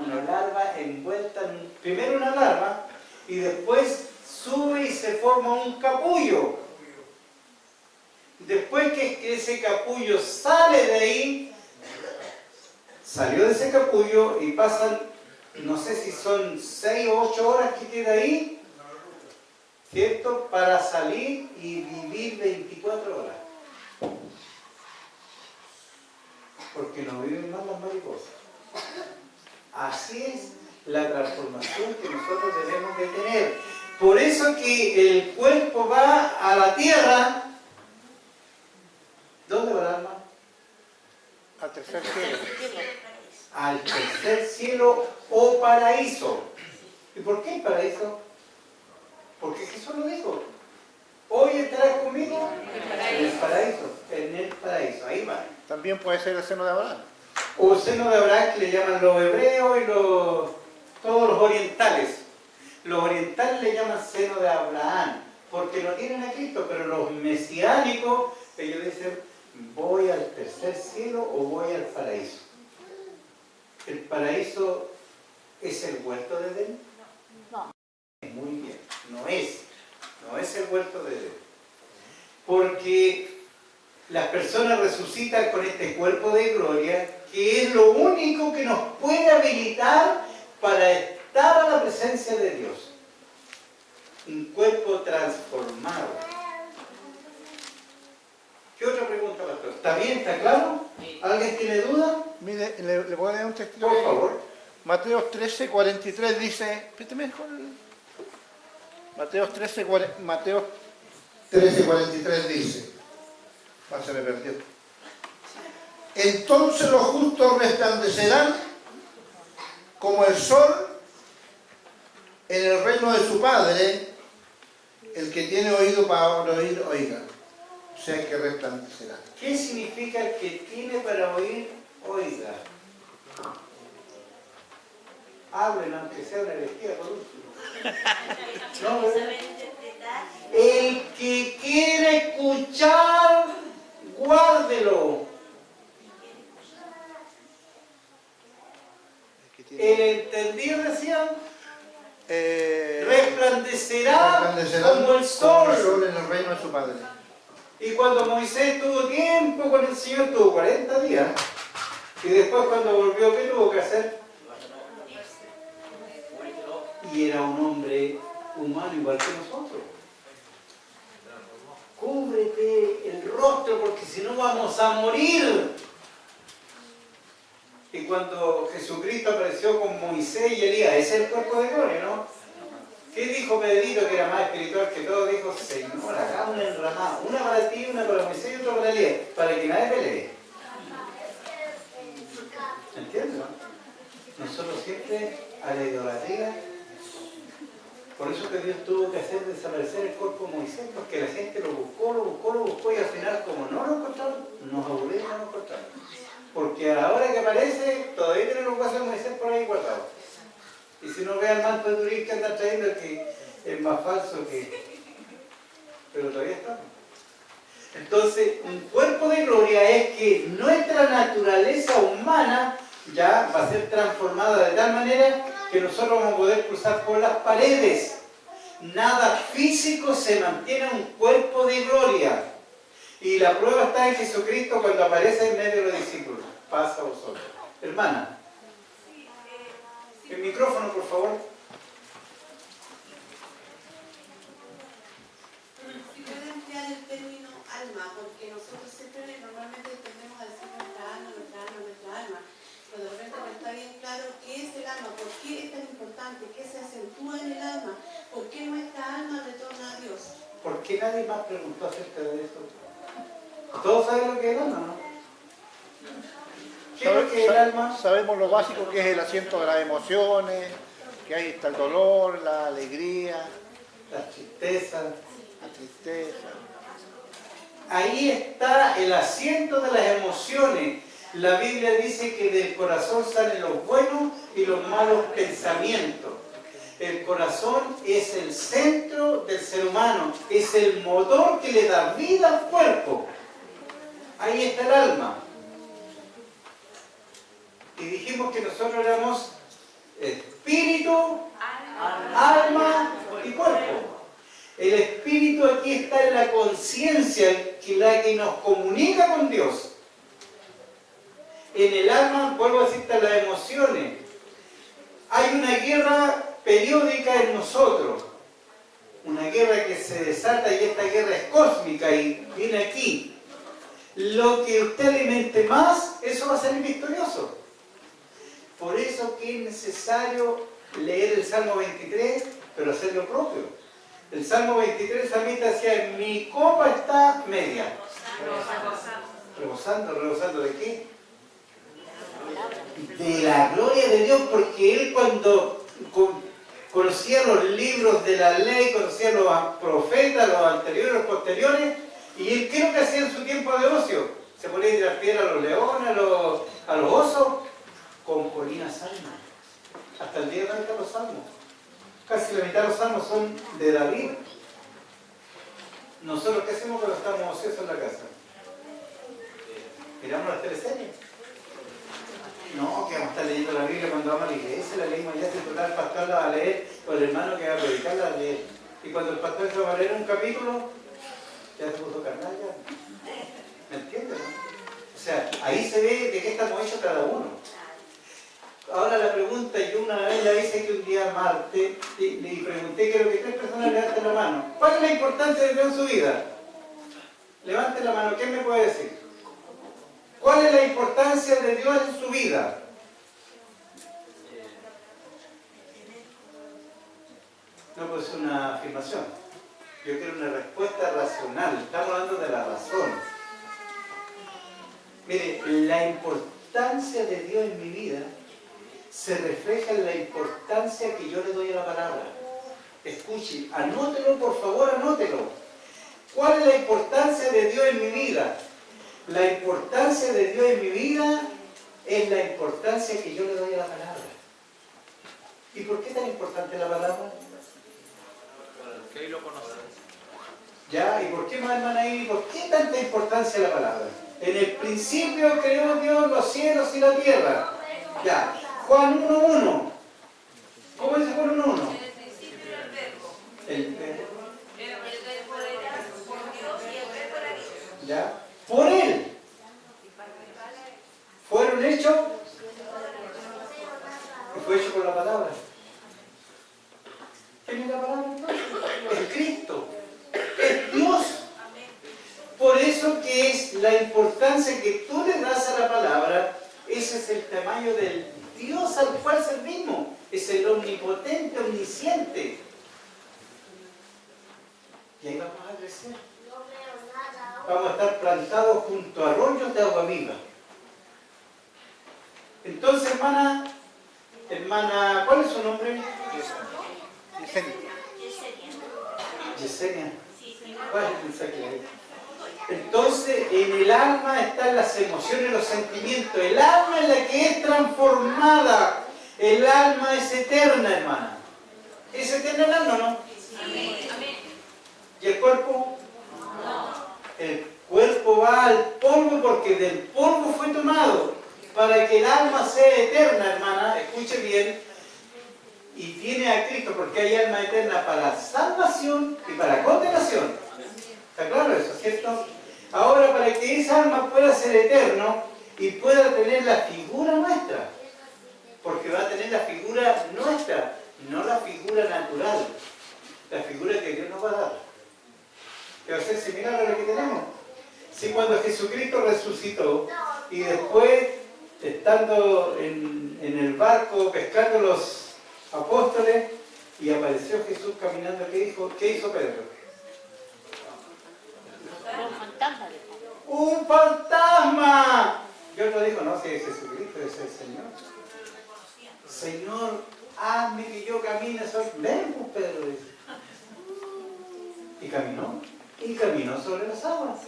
Una larva envuelta primero una larva y después sube y se forma un capullo. Después que ese capullo sale de ahí, salió de ese capullo y pasan, no sé si son 6 o 8 horas que queda ahí, ¿cierto? Para salir y vivir 24 horas. Porque no viven más las mariposas. Así es la transformación que nosotros debemos de tener. Por eso que el cuerpo va a la tierra. ¿Dónde va el alma? Al tercer cielo. Al tercer cielo o paraíso. ¿Y por qué el paraíso? Porque Jesús lo dijo. Hoy estarás conmigo en el paraíso. En el paraíso. Ahí va. También puede ser el seno de Abraham. O seno de Abraham, que le llaman los hebreos y todos los orientales. Los orientales le llaman seno de Abraham, porque no tienen a Cristo, pero los mesiánicos, ellos dicen, voy al tercer cielo o voy al paraíso. ¿El paraíso es el huerto de Edén? No. Muy bien, no es el huerto de Edén. Porque las personas resucitan con este cuerpo de gloria, que es lo único que nos puede habilitar para estar a la presencia de Dios. Un cuerpo transformado. ¿Qué otra pregunta, pastor? ¿Está bien? ¿Está claro? ¿Alguien tiene duda? Mire, le voy a leer un texto. Por favor. Mateo 13, 43 dice, Mateo 13, 43 dice, se me perdió. Entonces los justos resplandecerán como el sol en el reino de su Padre. El que tiene oído para oír, oiga. O sea que resplandecerá. ¿Qué significa el que tiene para oír, oiga? Hablen, aunque sea una herejía por último. No, ¿verdad? El que quiere escuchar, guárdelo. El entendido, decían, resplandecerá como el sol en el reino de su Padre. Y cuando Moisés tuvo tiempo con el Señor, tuvo 40 días. Y después cuando volvió, ¿qué tuvo que hacer? Y era un hombre humano igual que nosotros. Cúbrete el rostro porque si no vamos a morir. Y cuando Jesucristo apareció con Moisés y Elías, ese es el cuerpo de gloria, ¿no? ¿Qué dijo Pedrito, que era más espiritual que todo? Dijo, Señor, haga una enramada, una para ti, una para Moisés y otra para Elías, para que nadie pelee. ¿Entiendes? No? Nosotros siempre a la idolatría. Por eso que Dios tuvo que hacer desaparecer el cuerpo de Moisés, porque la gente lo buscó y al final, como no lo encontraron, nos aburrieron y no lo encontraron. Porque a la hora que aparece, todavía tiene los huesos de Moisés por ahí guardados. Y si no ve al manto de Turín que anda trayendo, que es más falso que... Pero todavía está. Entonces, un cuerpo de gloria es que nuestra naturaleza humana ya va a ser transformada de tal manera que nosotros vamos a poder cruzar por las paredes. Nada físico se mantiene en un cuerpo de gloria. Y la prueba está en Jesucristo cuando aparece en medio de los discípulos. Pasa a vosotros. Hermana. El micrófono, por favor. Si puede emplear el término alma, porque nosotros siempre normalmente tendemos a decir nuestra alma. Pero de repente no está bien claro qué es el alma, por qué es tan importante, qué se acentúa en el alma, por qué nuestra alma retorna a Dios. ¿Por qué nadie más preguntó acerca de esto? ¿Todos saben lo que es el alma, no? ¿Qué es lo que es el alma? Sabemos lo básico que es el asiento de las emociones, que ahí está el dolor, la alegría, La tristeza. la tristeza. Ahí está el asiento de las emociones. La Biblia dice que del corazón salen los buenos y los malos pensamientos. El corazón es el centro del ser humano, es el motor que le da vida al cuerpo. Ahí está el alma. Y dijimos que nosotros éramos espíritu, alma y cuerpo. la conciencia que la que nos comunica con Dios. En el alma, vuelvo a decirte, las emociones. Hay una guerra periódica en nosotros. Una guerra que se desata y esta guerra es cósmica y viene aquí. Lo que usted alimente más, eso va a salir victorioso. Por eso que es necesario leer el Salmo 23, pero hacer lo propio. El Salmo 23 salmista decía, mi copa está media. Rebosando. ¿Rebosando de qué? De la gloria de Dios, porque él cuando conocía los libros de la ley, conocía los profetas, los anteriores, los posteriores, y él, ¿qué es lo que hacía en su tiempo de ocio? Se ponía a tirar piedra a los leones, a los osos, componía salmos. Hasta el día de hoy están los salmos. Casi la mitad de los salmos son de David. ¿Nosotros qué hacemos cuando estamos ociosos en la casa? ¿Miramos las teleseries? No, que vamos a estar leyendo la Biblia cuando vamos a la iglesia, la leímos ya, si total el pastor la va a leer, o el hermano que va a predicar la va a leer. Y cuando el pastor se va a leer un capítulo, ya se puso carnal ya. ¿Me entiendes? No? O sea, ahí se ve de qué estamos hechos cada uno. Ahora la pregunta, yo una vez la hice que un día martes, y pregunté, creo que 3 personas levanten la mano. ¿Cuál es la importancia de Dios en su vida? Levanten la mano, ¿quién me puede decir? ¿Cuál es la importancia de Dios en su vida? No puede ser una afirmación. Yo quiero una respuesta racional. Estamos hablando de la razón. Mire, la importancia de Dios en mi vida se refleja en la importancia que yo le doy a la palabra. Escuche, anótelo, por favor, anótelo. ¿Cuál es la importancia de Dios en mi vida? La importancia de Dios en mi vida es la importancia que yo le doy a la palabra. ¿Y por qué es tan importante la palabra? Porque ahí lo conocen. ¿Ya? ¿Y por qué más, hermana Ivy? ¿Por qué tanta importancia la palabra? En el principio creó Dios los cielos y la tierra. Ya. Juan 1:1. ¿Cómo dice Juan 1:1? En el principio era el verbo. El verbo. El verbo era con Dios y el verbo era Dios. ¿Ya? Por Él. Fueron hechos. Y fue hecho por la palabra. ¿Quién es la palabra entonces? Es Cristo. Es Dios. Por eso que es la importancia que tú le das a la palabra, ese es el tamaño del Dios al cual servimos. Es el omnipotente, omnisciente. Y ahí vamos a crecer. Vamos a estar plantados junto a arroyos de agua viva. Entonces, hermana, ¿cuál es su nombre? Yesenia. Yesenia. ¿Cuál es el mensaje ahí? Entonces, en el alma están las emociones, los sentimientos. El alma es la que es transformada. El alma es eterna, hermana. ¿Es eterna el alma o no? ¿Y el cuerpo? El cuerpo va al polvo porque del polvo fue tomado. Para que el alma sea eterna, hermana, escuche bien, y tiene a Cristo, porque hay alma eterna para salvación y para condenación. ¿Está claro eso, cierto? Ahora, para que esa alma pueda ser eterno y pueda tener la figura nuestra, porque va a tener la figura nuestra, no la figura natural, la figura que Dios nos va a dar, que va a ser similar a la que tenemos. Si cuando Jesucristo resucitó y después, estando en el barco pescando los apóstoles, y apareció Jesús caminando, ¿qué hizo Pedro? ¡Un fantasma! Y otro dijo, no, si es Jesucristo, es el Señor. Señor, hazme que yo camine sobre... Ven, pues, Pedro dice. Y caminó sobre las aguas.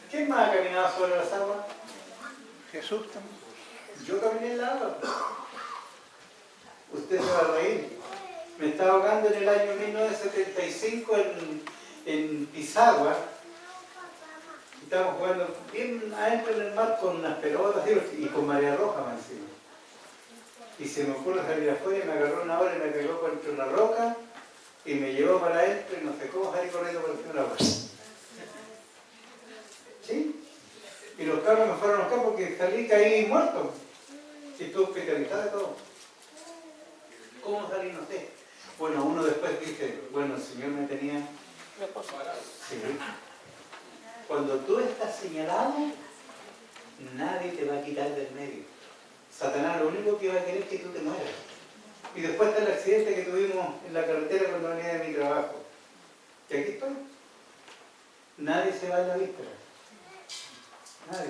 ¿Quién más ha caminado sobre las aguas? Jesús también. Yo caminé en la agua. Usted se va a reír. Me estaba ahogando en el año 1975 en Pisagua. Estábamos jugando bien adentro en el mar con unas pelotas y con marea roja más encima. Y se me ocurre salir afuera y me agarró una ola y me pegó contra una roca y me llevó para adentro y no sé cómo salir corriendo por encima del agua. Y los cabros me fueron a buscar porque salí caí muerto. Y estuve hospitalizado y todo. ¿Cómo salí? No sé. Bueno, uno después dice, bueno, el Señor me tenía... Sí. Cuando tú estás señalado, nadie te va a quitar del medio. Satanás lo único que va a querer es que tú te mueras. Y después está el accidente que tuvimos en la carretera cuando venía de mi trabajo. Y aquí estoy. Nadie se va en la víspera. Nadie.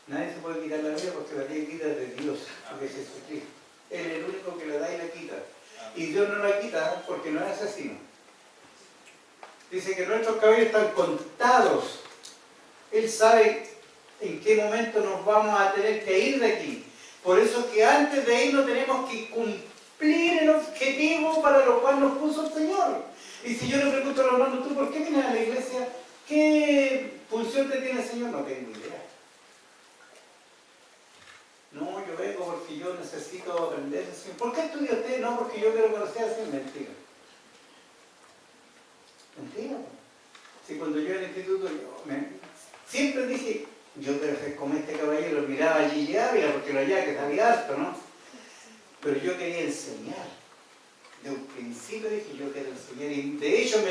Nadie se puede quitar la vida porque la vida quita de Dios, porque es Jesucristo. Él es el único que la da y la quita. Y Dios no la quita porque no es asesino. Dice que nuestros cabellos están contados. Él sabe en qué momento nos vamos a tener que ir de aquí. Por eso que antes de irnos tenemos que cumplir el objetivo para lo cual nos puso el Señor. Y si yo le pregunto a los hermanos, ¿tú por qué vienes a la iglesia? ¿Qué función te tiene el Señor? No tengo idea. No, yo vengo porque yo necesito aprender. ¿Por qué estudia usted? No, porque yo quiero conocer a Dios. Mentira. Mentira. Si cuando yo en el instituto, siempre dije, yo quiero ser como este caballero, miraba allí y Ávila, porque lo hallaba que sabía harto, ¿no? Pero yo quería enseñar. De un principio dije, yo quiero enseñar. Y de hecho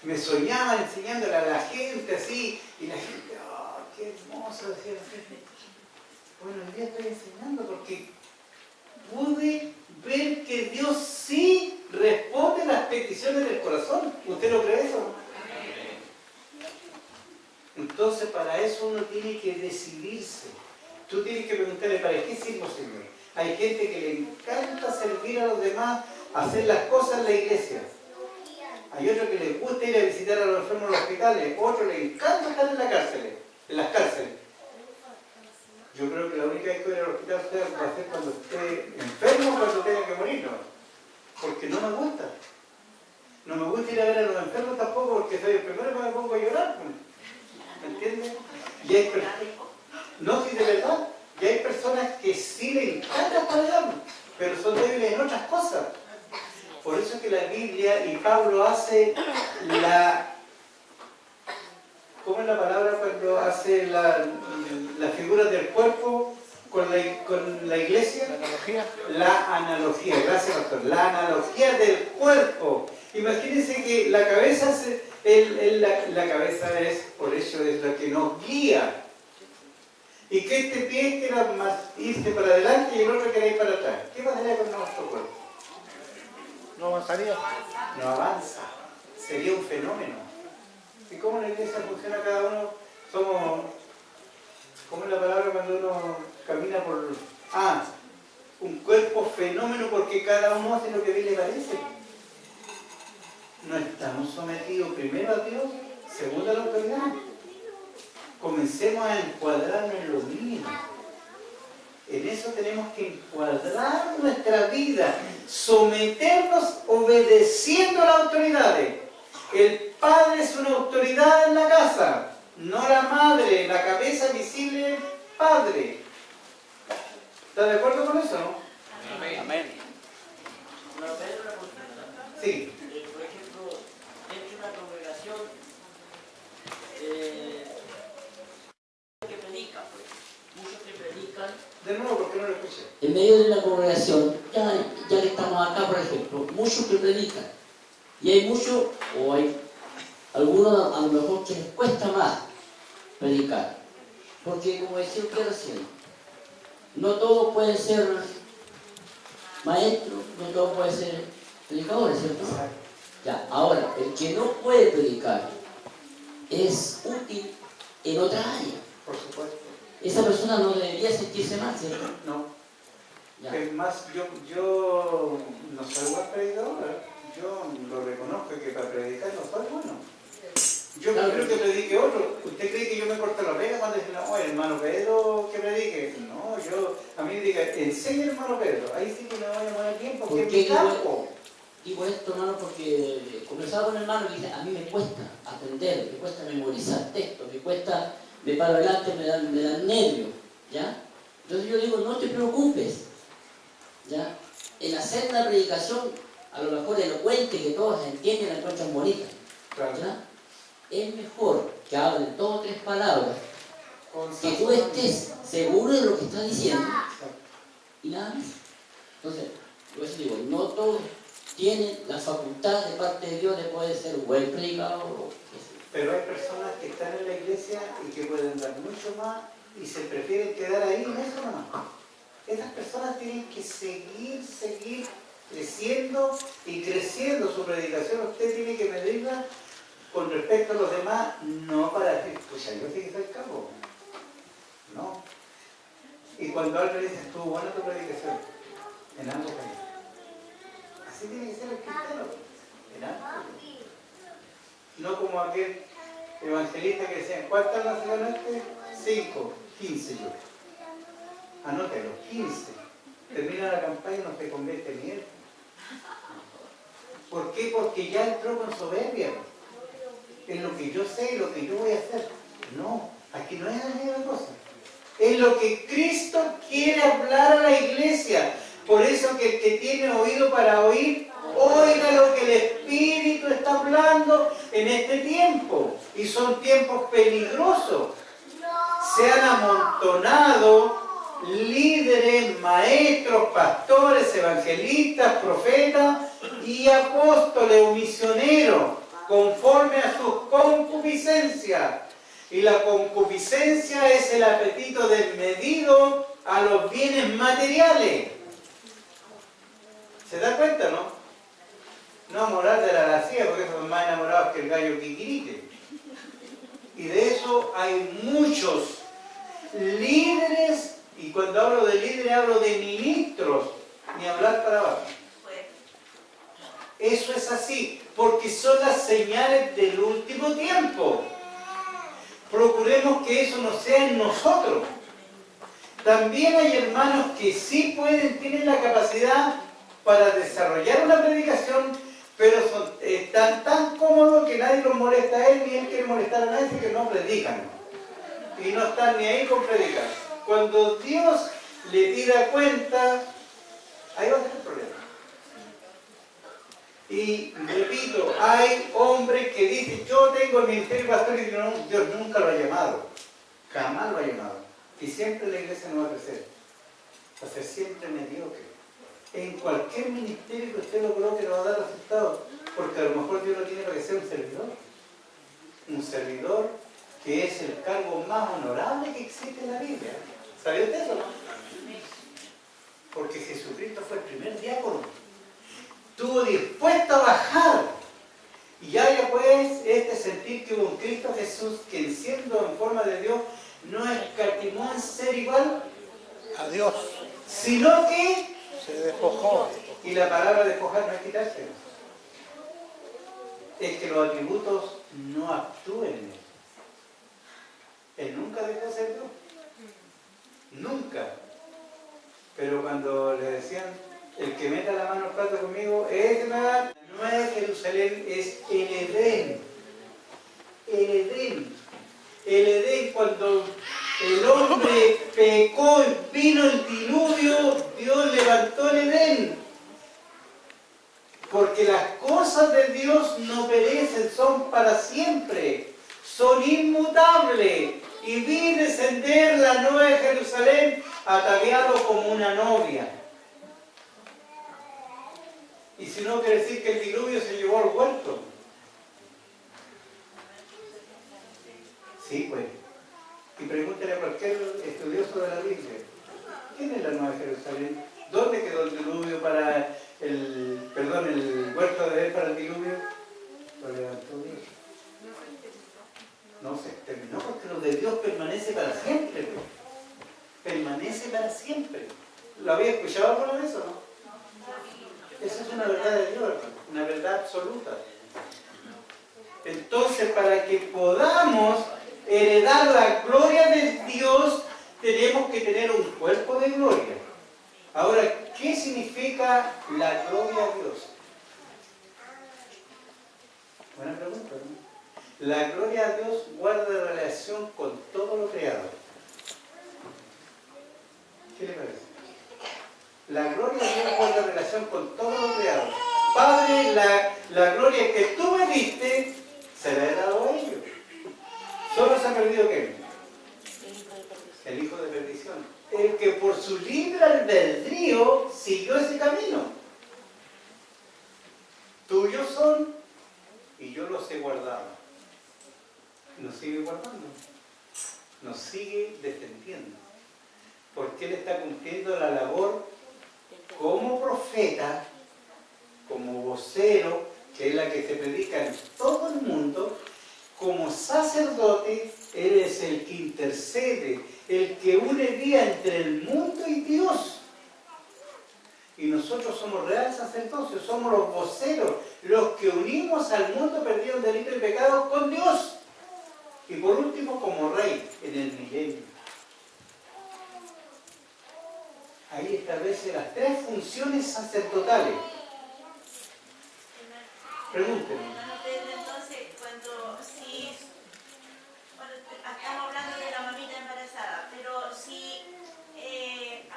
me soñaba enseñándole a la gente así, y la gente, oh, qué hermoso, decía la gente. Bueno, hoy día estoy enseñando porque pude ver que Dios sí responde las peticiones del corazón. ¿Usted lo cree eso? Entonces, para eso uno tiene que decidirse. Tú tienes que preguntarle, ¿para qué sirvo, Señor? Hay gente que le encanta servir a los demás, hacer las cosas en la iglesia. Hay otro que le gusta ir a visitar a los enfermos en los hospitales. Otro le encanta estar en las cárceles. Yo creo que la única vez que voy al hospital va a ser cuando esté enfermo o cuando tenga que morir, ¿no? Porque no me gusta. No me gusta ir a ver a los enfermos tampoco porque soy el primero que me pongo a llorar. ¿Me entiendes? Y hay no, sí, de verdad. Y hay personas que sí le encanta estar allá, pero son débiles en otras cosas. Por eso es que la Biblia y Pablo hace ¿cómo es la palabra cuando hace la figura del cuerpo con la iglesia? La analogía. La analogía, gracias pastor. La analogía del cuerpo. Imagínense que la cabeza la cabeza es, por eso es la que nos guía. Y que este pie quiera más irse para adelante y el otro quiera ir para atrás. ¿Qué pasaría con nuestro cuerpo? No avanzaría. No avanza. Sería un fenómeno. ¿Y cómo la iglesia funciona cada uno? ¿Cómo es la palabra cuando uno camina por... un cuerpo fenómeno porque cada uno hace lo que bien le parece. No estamos sometidos primero a Dios, segundo a la autoridad. Comencemos a encuadrarnos en lo mínimo. En eso tenemos que encuadrar nuestra vida, someternos obedeciendo a las autoridades. El padre es una autoridad en la casa, no la madre, la cabeza visible del padre. ¿Está de acuerdo con eso, no? Amén. Hermano Pedro, una consulta. Sí. Por ejemplo, dentro de una congregación que predica, pues, muchos que predican. De nuevo, porque no lo escuché. En medio de una congregación, ya que estamos acá, por ejemplo, muchos que predican. Y hay muchos, o hay algunos a lo mejor que les cuesta más predicar. Porque, como decía usted recién, no todos pueden ser maestros, no todos pueden ser predicadores, ¿cierto? Ya, ahora, el que no puede predicar es útil en otra área. Por supuesto. Esa persona no debería sentirse mal, ¿cierto? No. Ya. Es más, yo no soy buen predicador. Yo lo reconozco que para predicar no soy bueno. Yo prefiero que predique otro. ¿Usted cree que yo me corto la pega cuando dice, no, hermano Pedro, que predique? No, a mí me diga, enseña hermano Pedro. Ahí sí que me voy a poner tiempo, porque es mi campo. Digo esto, hermano, porque conversaba con el hermano y dice, a mí me cuesta aprender, me cuesta memorizar textos, me paro adelante, me dan nervios, ¿ya? Entonces yo digo, no te preocupes, ¿ya? En hacer una predicación, a lo mejor elocuente, que todos entienden, la encuentran bonita, Claro. ¿ya? Es mejor que hablen 2 o 3 palabras que tú estés seguro de lo que estás diciendo y nada más. Entonces, por eso digo, no todos tienen la facultad de parte de Dios de poder ser buen predicador o qué sé yo. Pero hay personas que están en la iglesia y que pueden dar mucho más y se prefieren quedar ahí en eso nomás. Esas personas tienen que seguir creciendo y creciendo su predicación. Usted tiene que medirla con respecto a los demás, no para decir, pues yo sé que soy capo. No. Y cuando alguien dice, estuvo buena tu predicación, en ambos países. Así tiene que ser el cristiano, en ambos países. No como aquel evangelista que decía, ¿cuántas nacionalmente? 5, 15 yo. Anótelo, 15. Termina la campaña y no se convierte ni él. ¿Por qué? Porque ya entró con soberbia. En lo que yo sé y lo que yo voy a hacer. No, aquí no es así la cosa. Es lo que Cristo quiere hablar a la iglesia. Por eso que el que tiene oído para oír, oiga lo que el Espíritu está hablando en este tiempo. Y son tiempos peligrosos. Se han amontonado líderes, maestros, pastores, evangelistas, profetas y apóstoles o misioneros, conforme a sus concupiscencias. Y la concupiscencia es el apetito desmedido a los bienes materiales. ¿Se da cuenta, no? No morar de la lascivia, porque esos son más enamorados que el gallo quiquirique. Y de eso hay muchos líderes, y cuando hablo de líderes hablo de ministros, ni hablar para abajo. Eso es así, porque son las señales del último tiempo. Procuremos que eso no sea en nosotros. También hay hermanos que sí tienen la capacidad para desarrollar una predicación, pero están tan cómodos que nadie los molesta a él, ni él quiere molestar a nadie, que no predican. Y no están ni ahí con predicar. Cuando Dios le pida cuenta, ahí va a ser el problema. Y repito, hay hombres que dicen, yo tengo el ministerio pastor y Dios nunca lo ha llamado. Jamás lo ha llamado. Y siempre la iglesia no va a crecer. Va a ser siempre mediocre. En cualquier ministerio que usted lo coloque no va a dar resultados. Porque a lo mejor Dios lo tiene para que sea un servidor. Un servidor que es el cargo más honorable que existe en la Biblia. ¿Sabía usted eso, no? Porque Jesucristo fue el primer diácono. Estuvo dispuesto a bajar. Y haya pues este sentir que hubo un Cristo Jesús que siendo en forma de Dios no escatimó en ser igual A Dios sino que se despojó. y la palabra despojar no es quitarse, es que los atributos no actúen en él. Él nunca dejó de ser Dios, nunca. Pero cuando le decían, el que meta la mano al plato conmigo, la Nueva Jerusalén es el Edén. El Edén. El Edén, cuando el hombre pecó y vino el diluvio, Dios levantó el Edén. Porque las cosas de Dios no perecen, son para siempre, son inmutables. Y vi descender la Nueva Jerusalén ataviado como una novia. Y si no, quiere decir que el diluvio se llevó al huerto. Sí, pues. Y pregúntale a cualquier estudioso de la Biblia, ¿quién es la Nueva Jerusalén? ¿Dónde quedó el diluvio para el huerto de Edén para el diluvio? Lo levantó Dios. No se terminó porque lo de Dios permanece para siempre. Pues. Permanece para siempre. ¿Lo había escuchado alguna vez o no? Esa es una verdad de Dios, una verdad absoluta. Entonces, para que podamos heredar la gloria de Dios, tenemos que tener un cuerpo de gloria. Ahora, ¿qué significa la gloria a Dios? Buena pregunta, ¿no? La gloria a Dios guarda relación con todo lo creado. ¿Qué le parece? La gloria a Dios guarda relación con todo lo creado. Padre, la gloria que tú me diste, se la he dado a ellos. Solo se ha perdido ¿qué? porque por su libre albedrío siguió ese camino. Tuyos son y yo los he guardado. Nos sigue guardando, nos sigue defendiendo, porque Él está cumpliendo la labor como profeta, como vocero, que es la que se predica en todo el mundo, como sacerdote. Él es el que intercede, el que une vía entre el mundo y Dios. Y nosotros somos real sacerdocio, somos los voceros, los que unimos al mundo perdido en delito y pecado con Dios. Y por último, como rey en el milenio. Ahí establece las 3 funciones sacerdotales. Pregúntenme. Hermano Pedro, entonces, cuando estamos hablando de la mamita embarazada, pero si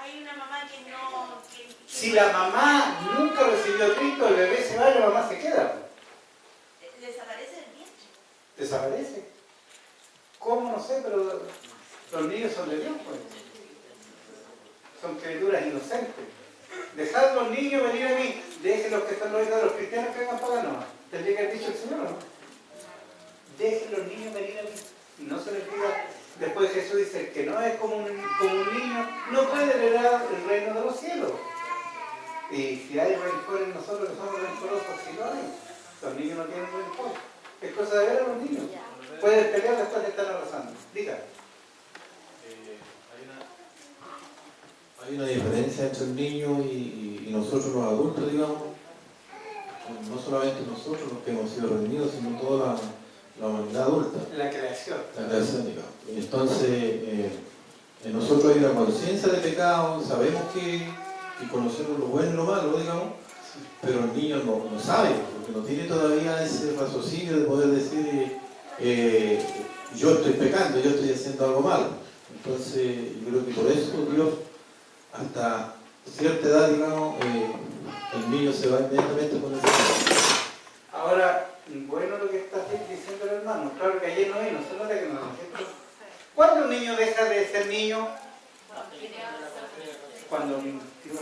hay una mamá que no... Si la mamá nunca recibió a Cristo, el bebé se va y la mamá se queda. ¿Desaparece del vientre? Desaparece. ¿Cómo? No sé, pero los niños son de Dios, pues. Son criaturas inocentes. Dejad los niños venir a mí. Dejen los que son los hijos de los cristianos que vengan paganos. Tendría que haber dicho el Señor, ¿no? Dejen los niños venir a mí. Y no se les diga. Después Jesús dice, el que no es como un niño, no puede heredar el reino de los cielos. Y si hay rencor en nosotros, que somos rencorosos, si lo hay. Los niños no tienen rencor. Es cosa de ver a los niños. Pueden pelear después de estar abrazando. Diga. Hay una diferencia entre el niño y nosotros los adultos, digamos. No solamente nosotros los que hemos sido redimidos, sino toda la humanidad adulta. La creación. La creación, digamos. Y entonces, en nosotros hay una conciencia de pecado, sabemos que conocemos lo bueno y lo malo, digamos, pero el niño no sabe, porque no tiene todavía ese raciocinio de poder decir, yo estoy pecando, yo estoy haciendo algo malo. Entonces, yo creo que por eso Dios, hasta cierta edad, digamos, el niño se va inmediatamente con ese pecado. Ahora, bueno lo que está diciendo el hermano. Claro que ayer no vino, se nota que no lo. ¿Cuándo un niño deja de ser niño? Cuando mintió.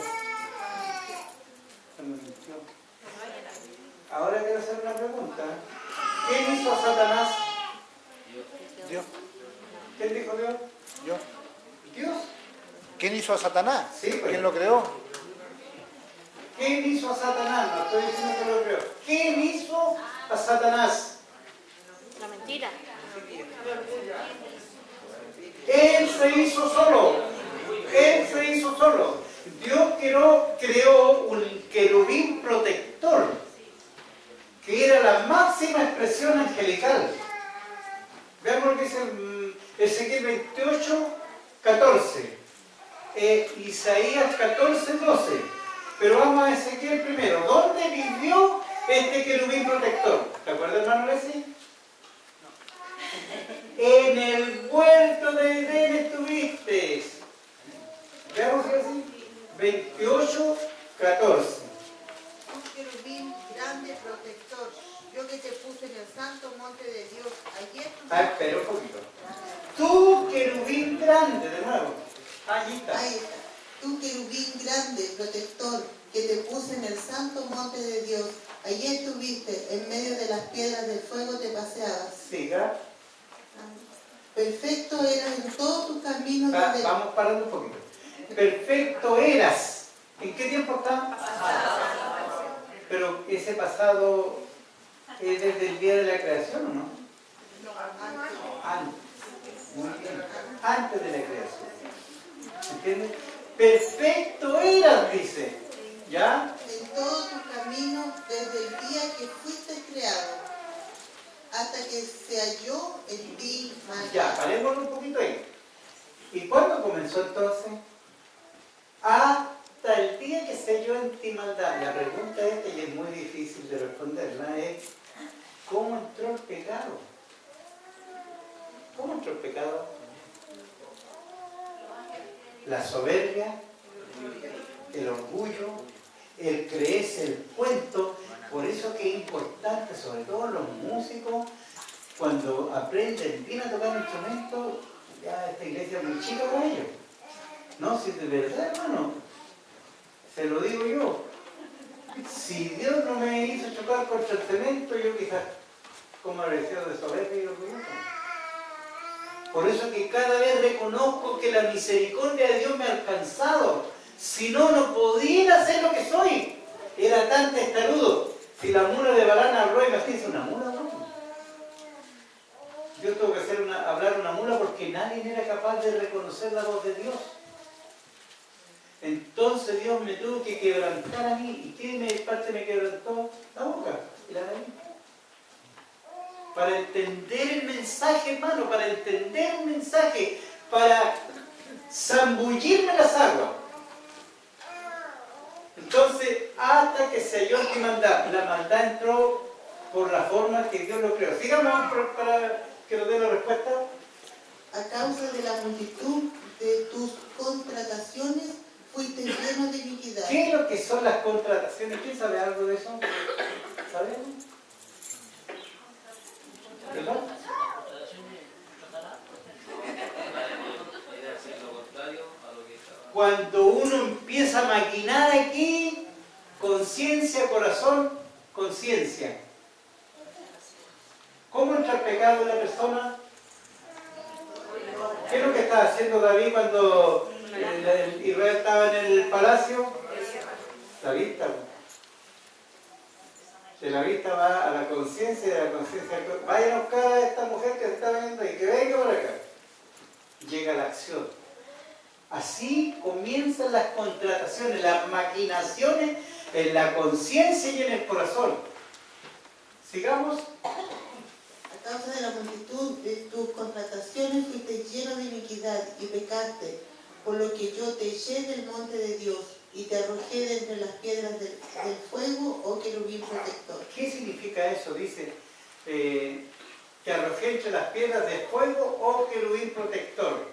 Cuando mintió. Ahora quiero hacer una pregunta. ¿Quién hizo a Satanás? Dios. ¿Quién dijo Dios? Dios. Dios. ¿Quién hizo a Satanás? Sí, pues. ¿Quién lo creó? ¿Quién hizo a Satanás? No estoy diciendo que lo creó. ¿Quién hizo a Satanás? La mentira. Él se hizo solo. Él se hizo solo. Dios creó un querubín protector, que era la máxima expresión angelical. Veamos lo que dice Ezequiel 28, 14. Isaías 14, 12. Pero vamos a Ezequiel primero. ¿Dónde vivió este querubín protector? ¿Te acuerdas, hermano Leslie? En el huerto de Edén estuviste. Veamos así. 28, 14. Un querubín grande protector, yo que te puse en el santo monte de Dios, ayer Espera un poquito. Tú, querubín grande, de nuevo. Ahí está. Ahí está. Tú querubín grande, protector, que te puse en el santo monte de Dios, allí estuviste, en medio de las piedras del fuego te paseabas. Siga. Perfecto eras en todos tus caminos. Vamos parando un poquito. Perfecto eras. ¿En qué tiempo está? Pero ese pasado es desde el día de la creación, ¿o no? Antes. Muy bien. Antes de la creación. ¿Entiendes? Perfecto eras, dice. ¿Ya? En todos tus caminos desde el día que fuiste creado, hasta que se halló en ti maldad. Ya, paremos un poquito ahí. ¿Y cuándo comenzó entonces? Hasta el día que se halló en ti maldad. La pregunta esta, y es muy difícil de responderla, es ¿cómo entró el pecado? ¿Cómo entró el pecado? La soberbia, el orgullo, el creerse el cuento. Por eso que es importante, sobre todo los músicos, cuando aprenden bien a tocar un instrumento, ya esta iglesia es muy chica para ellos. No, si de verdad, hermano, se lo digo yo. Si Dios no me hizo chocar contra el cemento, yo quizás como agradecido de soberbia y orgulloso. Por eso que cada vez reconozco que la misericordia de Dios me ha alcanzado. Si no, no podía hacer lo que soy. Era tan testarudo. Si la mula de Balán habló, imagínense una mula, ¿no? Yo tengo que hablar una mula porque nadie era capaz de reconocer la voz de Dios. Entonces Dios me tuvo que quebrantar a mí. ¿Y qué parte me quebrantó? La boca y la nariz. Para entender el mensaje, hermano, para entender un mensaje, para zambullirme en las aguas. Entonces, hasta que se halló la maldad entró por la forma que Dios lo creó. Sigamos para que nos dé la respuesta. A causa de la multitud de tus contrataciones, fuiste lleno de iniquidad. ¿Qué es lo que son las contrataciones? ¿Quién sabe algo de eso? ¿Sabemos? ¿Verdad? Cuando uno empieza a maquinar aquí, conciencia, corazón, conciencia. ¿Cómo entra el pecado en la persona? ¿Qué es lo que estaba haciendo David cuando Israel estaba en el palacio? La vista. De la vista va a la conciencia y de la conciencia vayan a buscar a esta mujer que se está viendo y que venga por acá. Llega la acción. Así comienzan las contrataciones, las maquinaciones en la conciencia y en el corazón. Sigamos. A causa de la multitud de tus contrataciones fuiste lleno de iniquidad y pecaste, por lo que yo te eché del monte de Dios y te arrojé de entre las piedras del fuego, oh querubín protector. ¿Qué significa eso? Dice, te arrojé entre las piedras del fuego, oh querubín protector.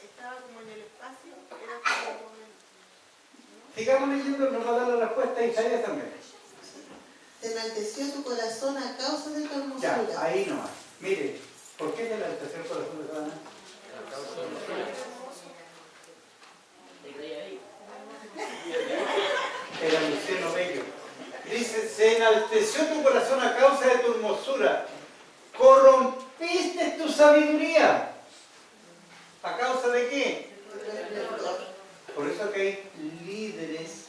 Estaba como en el espacio, era como Sigamos leyendo, nos va a dar la respuesta a Isaías también. Te enalteció tu corazón a causa de tu hermosura. Ya, ahí nomás. Mire, ¿por qué te enalteció el corazón de Satanás? El alucino bello. Dice, se enalteció tu corazón a causa de tu hermosura. Corrompiste tu sabiduría. ¿A causa de qué? Por eso que hay líderes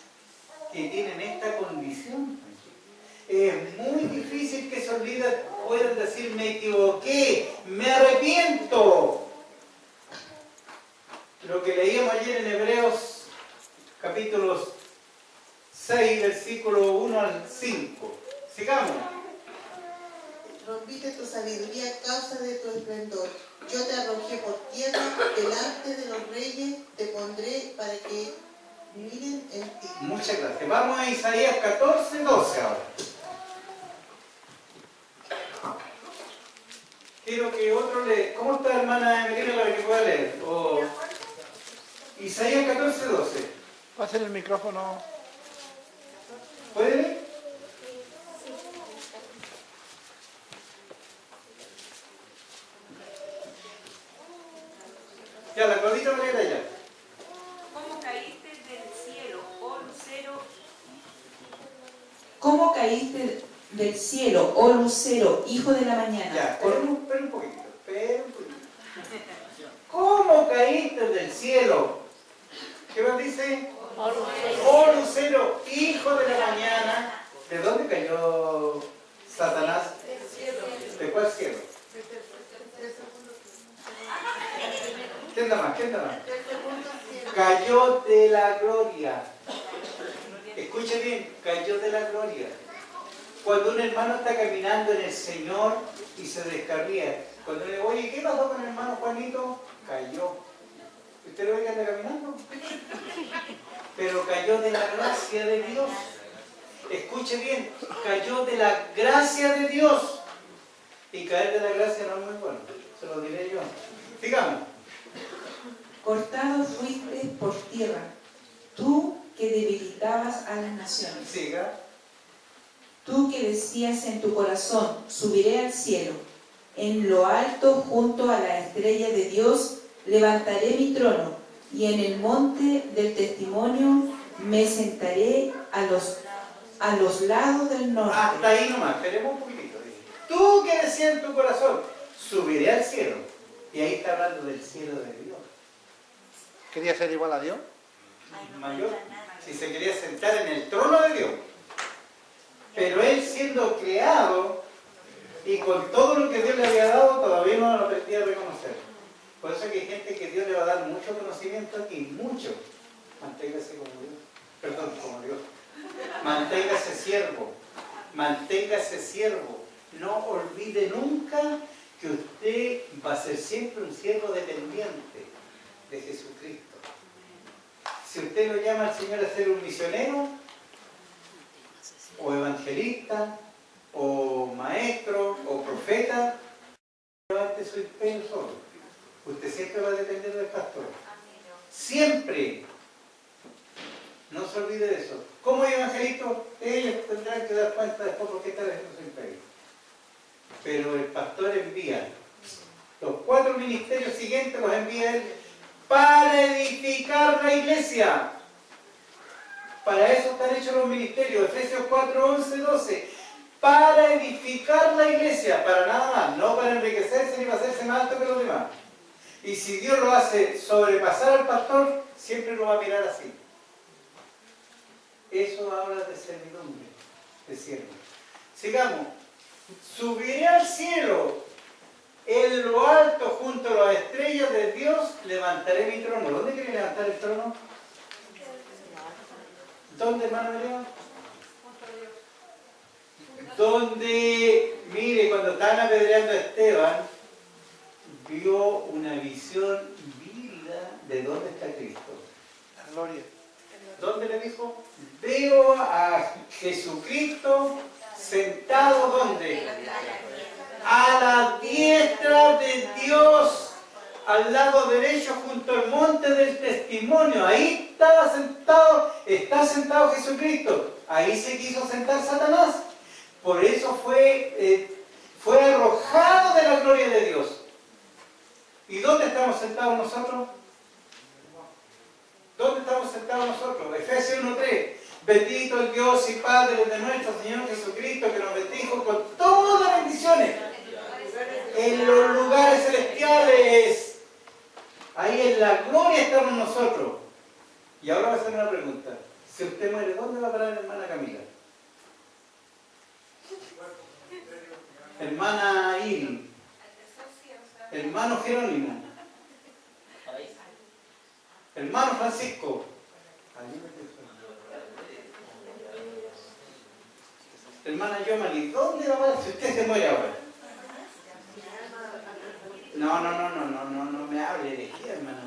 que tienen esta condición. Es muy difícil que esos líderes puedan decir, me equivoqué, me arrepiento. Lo que leíamos ayer en Hebreos, capítulos 6, versículo 1 al 5. Sigamos. Rompiste tu sabiduría a causa de tu esplendor. Yo te arrojé por tierra, delante de los reyes te pondré para que miren en ti. Muchas gracias. Vamos a Isaías 14, 12 ahora. Quiero que otro lea. ¿Cómo está hermana Emelina para que pueda leer? Isaías 14, 12. Pasen el micrófono. ¿Puede leer? Ya, la Claudita va a leer allá. ¿Cómo caíste del cielo, oh lucero? ¿Cómo caíste del cielo, oh lucero, hijo de la mañana? Ya, espera un poquito. ¿Cómo caíste del cielo? ¿Qué más dice? Oh lucero, hijo de la mañana. ¿De dónde cayó Satanás? ¿De cuál cielo? ¿Quién da más? Cayó de la gloria. Escuche bien, cayó de la gloria. Cuando un hermano está caminando en el Señor y se descarría, cuando le digo, oye, ¿qué pasó con el hermano Juanito? Cayó. ¿Usted lo ve que anda caminando? Pero cayó de la gracia de Dios. Escuche bien, cayó de la gracia de Dios. Y caer de la gracia no es muy bueno, se lo diré yo. Sigamos. Cortado fuiste por tierra, tú que debilitabas a las naciones. Siga. Tú que decías en tu corazón, subiré al cielo, en lo alto junto a la estrella de Dios, levantaré mi trono, y en el monte del testimonio me sentaré a los lados del norte. Hasta ahí nomás, esperemos un poquitito. Tú que decías en tu corazón, subiré al cielo. Y ahí está hablando del cielo de Dios. ¿Quería ser igual a Dios? Mayor, si se quería sentar en el trono de Dios. Pero él siendo creado y con todo lo que Dios le había dado, todavía no lo aprendía a reconocer. Por eso que hay gente que Dios le va a dar mucho conocimiento aquí, mucho. Manténgase como Dios. Perdón, como Dios. Manténgase siervo. Manténgase siervo. No olvide nunca que usted va a ser siempre un siervo dependiente de Jesucristo. Si usted lo llama al Señor a ser un misionero, o evangelista, o maestro, o profeta, levante su empeño solo. Usted siempre va a depender del pastor. Siempre. No se olvide de eso. Como evangelistas, ellos tendrán que dar cuenta después por qué están haciendo su imperio. Pero el pastor envía. Los 4 ministerios siguientes los envía él para edificar la iglesia. Para eso están hechos los ministerios. Efesios 4, 11, 12. Para edificar la iglesia, para nada más. No para enriquecerse ni para hacerse más alto que los demás. Y si Dios lo hace sobrepasar al pastor, siempre lo va a mirar así. Eso habla de servidumbre, de siervo. Sigamos. Subiré al cielo, en lo alto, junto a las estrellas de Dios, levantaré mi trono. ¿Dónde quiere levantar el trono? ¿Dónde, hermano María? Donde, mire, cuando estaban apedreando a Esteban, vio una visión vívida de dónde está Cristo. La gloria. ¿Dónde le dijo? Veo a Jesucristo sentado, ¿dónde? A la diestra de Dios, al lado derecho, junto al monte del testimonio. Ahí estaba sentado, está sentado Jesucristo. Ahí se quiso sentar Satanás. Por eso fue arrojado de la gloria de Dios. ¿Y dónde estamos sentados nosotros? ¿Dónde estamos sentados nosotros? Efesios 1:3. Bendito el Dios y Padre de nuestro Señor Jesucristo, que nos bendijo con todas las bendiciones en los lugares celestiales. Ahí en la gloria estamos nosotros. Y ahora voy a hacer una pregunta. Si usted muere, ¿dónde va a parar la hermana Camila? Hermana Iri. Hermano Jerónimo. Hermano Francisco. Hermana Yomali, ¿dónde va a parar si usted se muere ahora? No me hable de qué, hermano.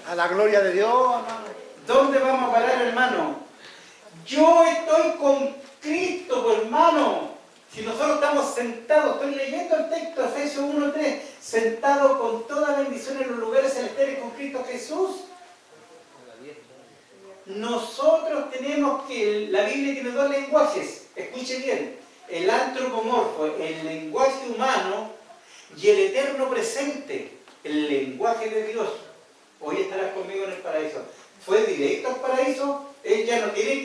A la gloria de Dios, hermano. ¿Dónde vamos a parar, hermano? Yo estoy con Cristo, hermano. Si nosotros estamos sentados, estoy leyendo el texto, Efesios 1:3, sentados con toda bendición en los lugares celestiales con Cristo Jesús. Nosotros tenemos que, la Biblia tiene 2 lenguajes, escuche bien, el antropomorfo, el lenguaje humano, y el eterno presente, el lenguaje de Dios. Hoy estarás conmigo en el paraíso. ¿Fue directo al paraíso? Él ya no tiene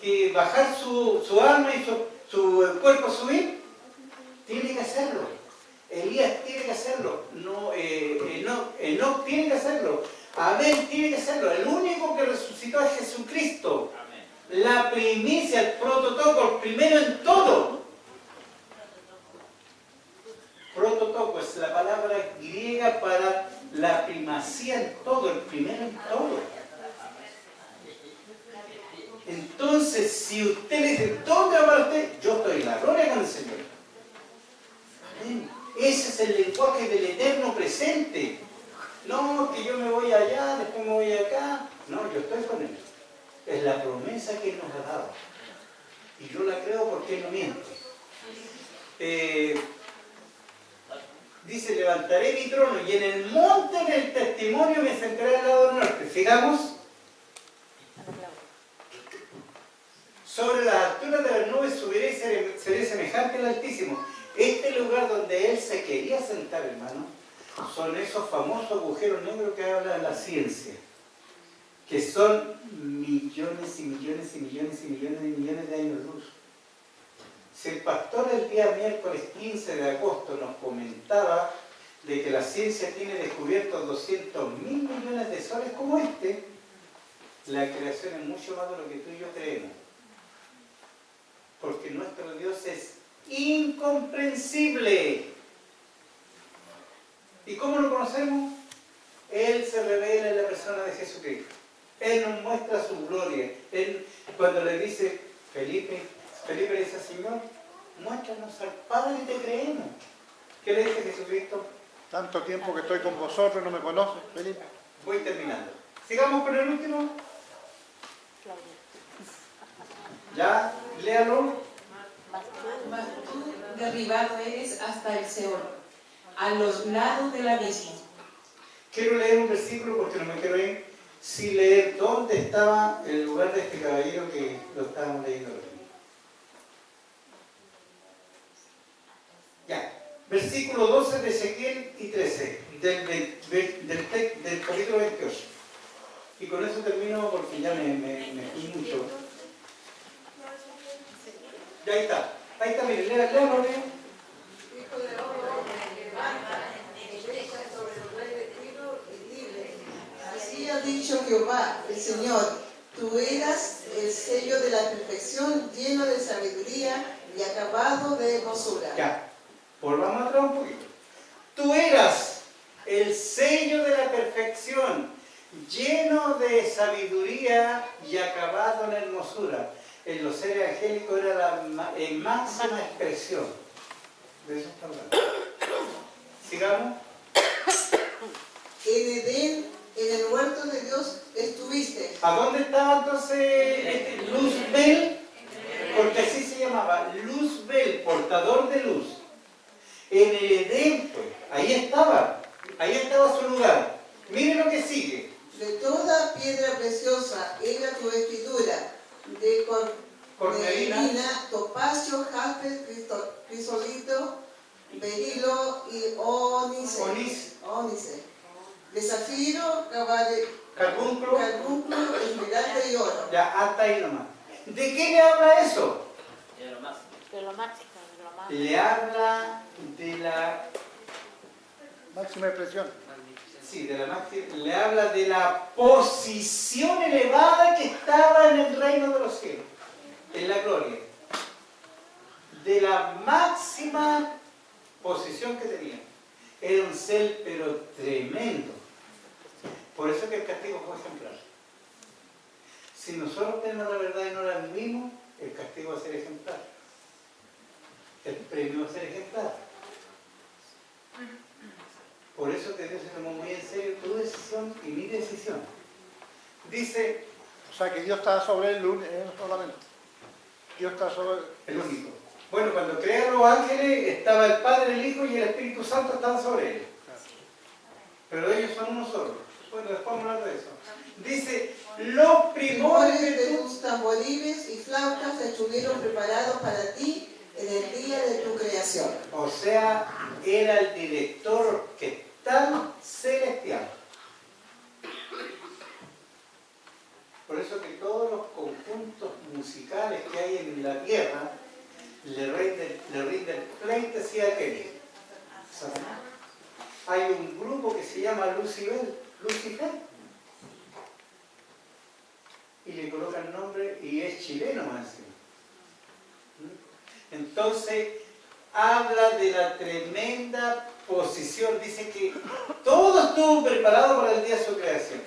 que bajar su alma y su cuerpo subir. Tiene que hacerlo. Elías tiene que hacerlo. Enoc tiene que hacerlo. Abel tiene que hacerlo. El único que resucitó es Jesucristo. Amén. La primicia, el prototoco, el primero en todo. Prototoco es la palabra griega para la primacía en todo, el primero en todo. Entonces, si usted le dice, ¿dónde va usted? Yo estoy en la gloria con el Señor. Amén. Ese es el lenguaje del eterno presente. No, que yo me voy allá, después me voy acá. No, yo estoy con Él. Es la promesa que Él nos ha dado. Y yo la creo porque Él no miente. Dice, levantaré mi trono y en el monte del testimonio me sentaré al lado del norte. Sigamos. Sobre las alturas de las nubes subiré y seré semejante al Altísimo. Este lugar donde Él se quería sentar, hermano, son esos famosos agujeros negros que habla la ciencia, que son millones y millones y millones y millones y millones de años luz. Si el pastor el día miércoles 15 de agosto nos comentaba de que la ciencia tiene descubiertos 200.000 millones de soles como este, la creación es mucho más de lo que tú y yo creemos. Porque nuestro Dios es incomprensible. ¿Y cómo lo conocemos? Él se revela en la persona de Jesucristo. Él nos muestra su gloria. Él, cuando le dice, Felipe le dice, Señor, muéstranos al Padre y te creemos. ¿Qué le dice Jesucristo? Tanto tiempo que estoy con vosotros, no me conoces, Felipe. Voy terminando. Sigamos con el último. Ya, léalo. Mas tú derribado eres hasta el Seol, a los lados del abismo. Quiero leer un versículo porque no me quiero ir sin leer dónde estaba el lugar de este caballero que lo estábamos leyendo hoy. Ya, versículo 12 de Ezequiel y 13 del capítulo 28. Y con eso termino porque ya me fui mucho. Ya ahí está, miren, léalo bien. Hijo de hombre, levanta, echa sobre los reyes de Tiro y dile, así ha dicho Jehová, el Señor, tú eras el sello de la perfección, lleno de sabiduría y acabado de hermosura. Ya, volvamos atrás un poquito. Tú eras el sello de la perfección, lleno de sabiduría y acabado en hermosura. En los seres angélicos era la máxima expresión. De eso está hablando. Sigamos. En Edén, en el huerto de Dios, estuviste. ¿A dónde estaba entonces Luzbel? Porque así se llamaba, Luzbel, portador de luz. En el Edén, pues, ahí estaba su lugar. Miren lo que sigue. De toda piedra preciosa era tu vestidura, de cornelina, topacio, jaspe, crisolito, berilo y ónice. De zafiro, Carbunclo, esmeralda y oro. ya hasta ahí nomás. ¿De qué le habla eso? De lo más. Le habla de la... Máxima expresión. Sí, le habla de la posición elevada que estaba en el reino de los cielos, en la gloria. De la máxima posición que tenía. Era un ser, pero tremendo. Por eso que el castigo fue ejemplar. Si nosotros tenemos la verdad y no la vivimos, el castigo va a ser ejemplar. El premio va a ser ejemplar. Por eso que Dios se tomó muy en serio tu decisión y mi decisión. Dice... O sea, que Dios está sobre él solamente. Dios está sobre el único. Bueno, cuando crearon los ángeles, estaba el Padre, el Hijo y el Espíritu Santo estaban sobre él. Pero ellos son uno solo. Bueno, después vamos a hablar de eso. Dice, los primores de tus tamboriles y flautas estuvieron preparados para ti en el día de tu creación. O sea, era el director orquestal celestial. Por eso que todos los conjuntos musicales que hay en la tierra le rinden pleitesía a aquel. Hay un grupo que se llama Lucifer, y le colocan nombre y es chileno más encima. Entonces, habla de la tremenda posición. Dice que todo estuvo preparado para el día de su creación.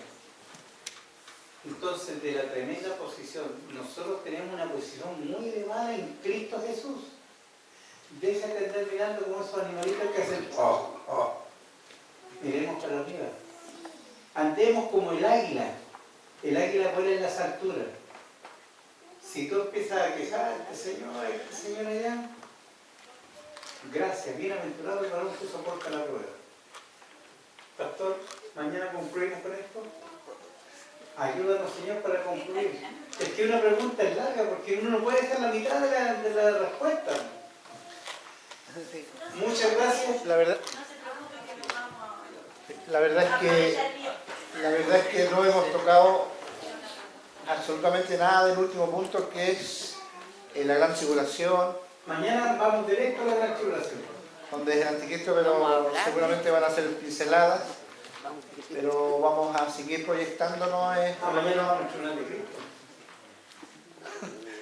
Entonces, de la tremenda posición, nosotros tenemos una posición muy elevada en Cristo Jesús. Déjate de estar mirando como esos animalitos que hacen miremos para arriba. Andemos como el águila. El águila vuela en las alturas. Si tú empiezas a quejarte, Señor allá, gracias, bienaventurado el varón que soporta la prueba. Pastor, mañana concluimos con esto. Ayúdanos, Señor, para concluir. Es que una pregunta es larga porque uno no puede dejar la mitad de la respuesta. Muchas gracias. La verdad. No se preocupe que no vamos La verdad es que no hemos tocado absolutamente nada del último punto, que es la gran tribulación, Mañana vamos directo a la gran tribulación. donde es el anticristo, pero seguramente van a ser pinceladas. Pero vamos a seguir proyectándonos. Mañana vamos a echar un anticristo.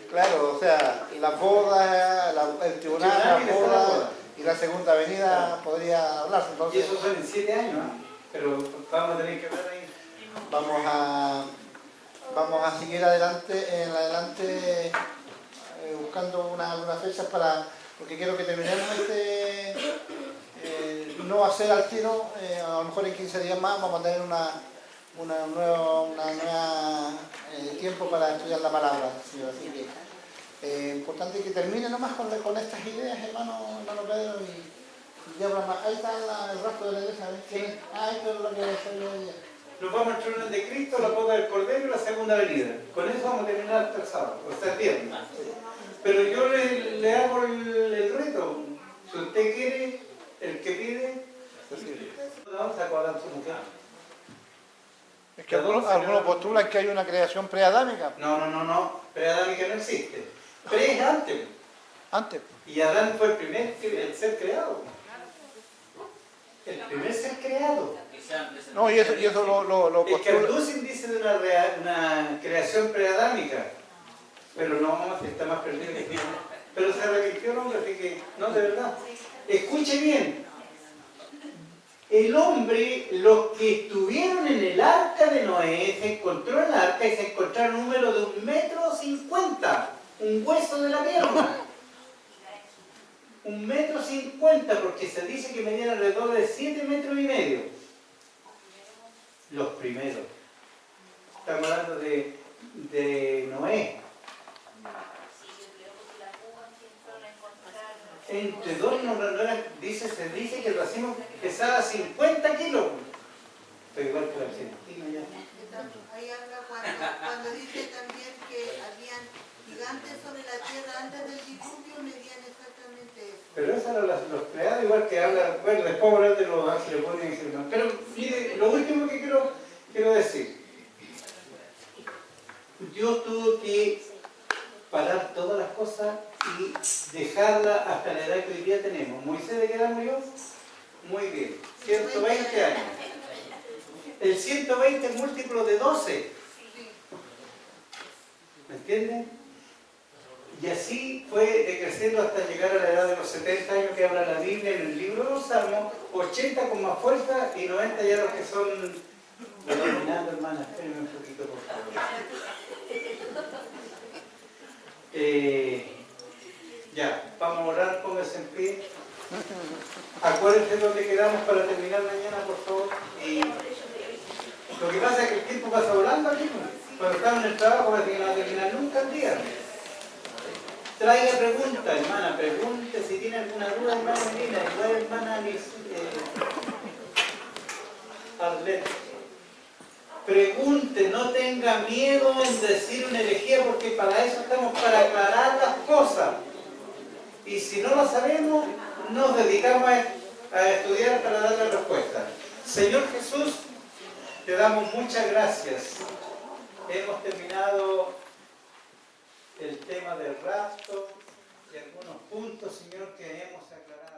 Claro, o sea, las bodas, el tribunal, las bodas y la segunda venida podría hablarse. Y Entonces, eso son en 7 años, ¿eh? Pero vamos a tener que ver ahí. vamos a seguir adelante, buscando algunas fechas porque quiero que terminemos no va a ser al tiro, a lo mejor en 15 días más vamos a tener una nueva tiempo para estudiar la palabra, Señor. Así que importante que termine nomás con estas ideas, hermano Pedro, y ya más. Ahí está el rastro de la iglesia, ¿ves? Esto es lo que salió hoy día. Nos vamos a echar el de Cristo, la boda del Cordero y la segunda venida. Con eso vamos a terminar hasta el sábado, o sea, el viernes. Pero yo le hago el reto. Si usted quiere, el que pide, vamos a acordar su mujer. Es que algunos postulan que hay una creación preadámica. No. Preadámica no existe. Pre es antes. Antes. Y Adán fue el ser creado. El primer ser creado. No, y eso lo Es que postula. Alducin dice de una creación preadámica. Pero no, está más perdido que aquí. Pero se arrepintió el hombre, así que, no, de verdad. Escuche bien. El hombre, los que estuvieron en el arca de Noé, se encontró en el arca y se encontraron un número de 1,50 m, un hueso de la pierna. 1,50 m, porque se dice que medían alrededor de 7,5 metros. Los primeros. Estamos hablando de Noé. Entre dos no era, se dice que el racimo pesaba 50 kilos. Pero igual que el argentino ya. Ahí habla cuando dice también que habían gigantes sobre la tierra antes del diluvio, medían exactamente eso. Pero eso eran los creados, igual que habla, bueno, después vamos a hablar de los ángeles buenos y ángeles malos. Pero mire, lo último que quiero decir. Dios tuvo que parar todas las cosas y dejarla hasta la edad que hoy día tenemos. ¿Moisés de qué edad murió? Muy bien, 120 años. El 120 es múltiplo de 12. ¿Me entienden? Y así fue decreciendo hasta llegar a la edad de los 70 años que habla la Biblia en el libro de los Salmos, 80 con más fuerza y 90 ya los que son... Terminando, hermana, espérenme un poquito, por favor. Ya, vamos a orar, pónganse en pie. Acuérdense dónde quedamos para terminar mañana, por favor. Y lo que pasa es que el tiempo pasa volando aquí. Cuando estamos en el trabajo parece que no va a terminar nunca el día. Traiga preguntas, hermana, pregunte si tiene alguna duda, hermana Melina, igual hermana Arlet. Pregunte, no tenga miedo en decir una herejía, porque para eso estamos, para aclarar las cosas. Y si no lo sabemos, nos dedicamos a estudiar para dar la respuesta. Señor Jesús, te damos muchas gracias. Hemos terminado el tema del rapto y algunos puntos, Señor, que hemos aclarado.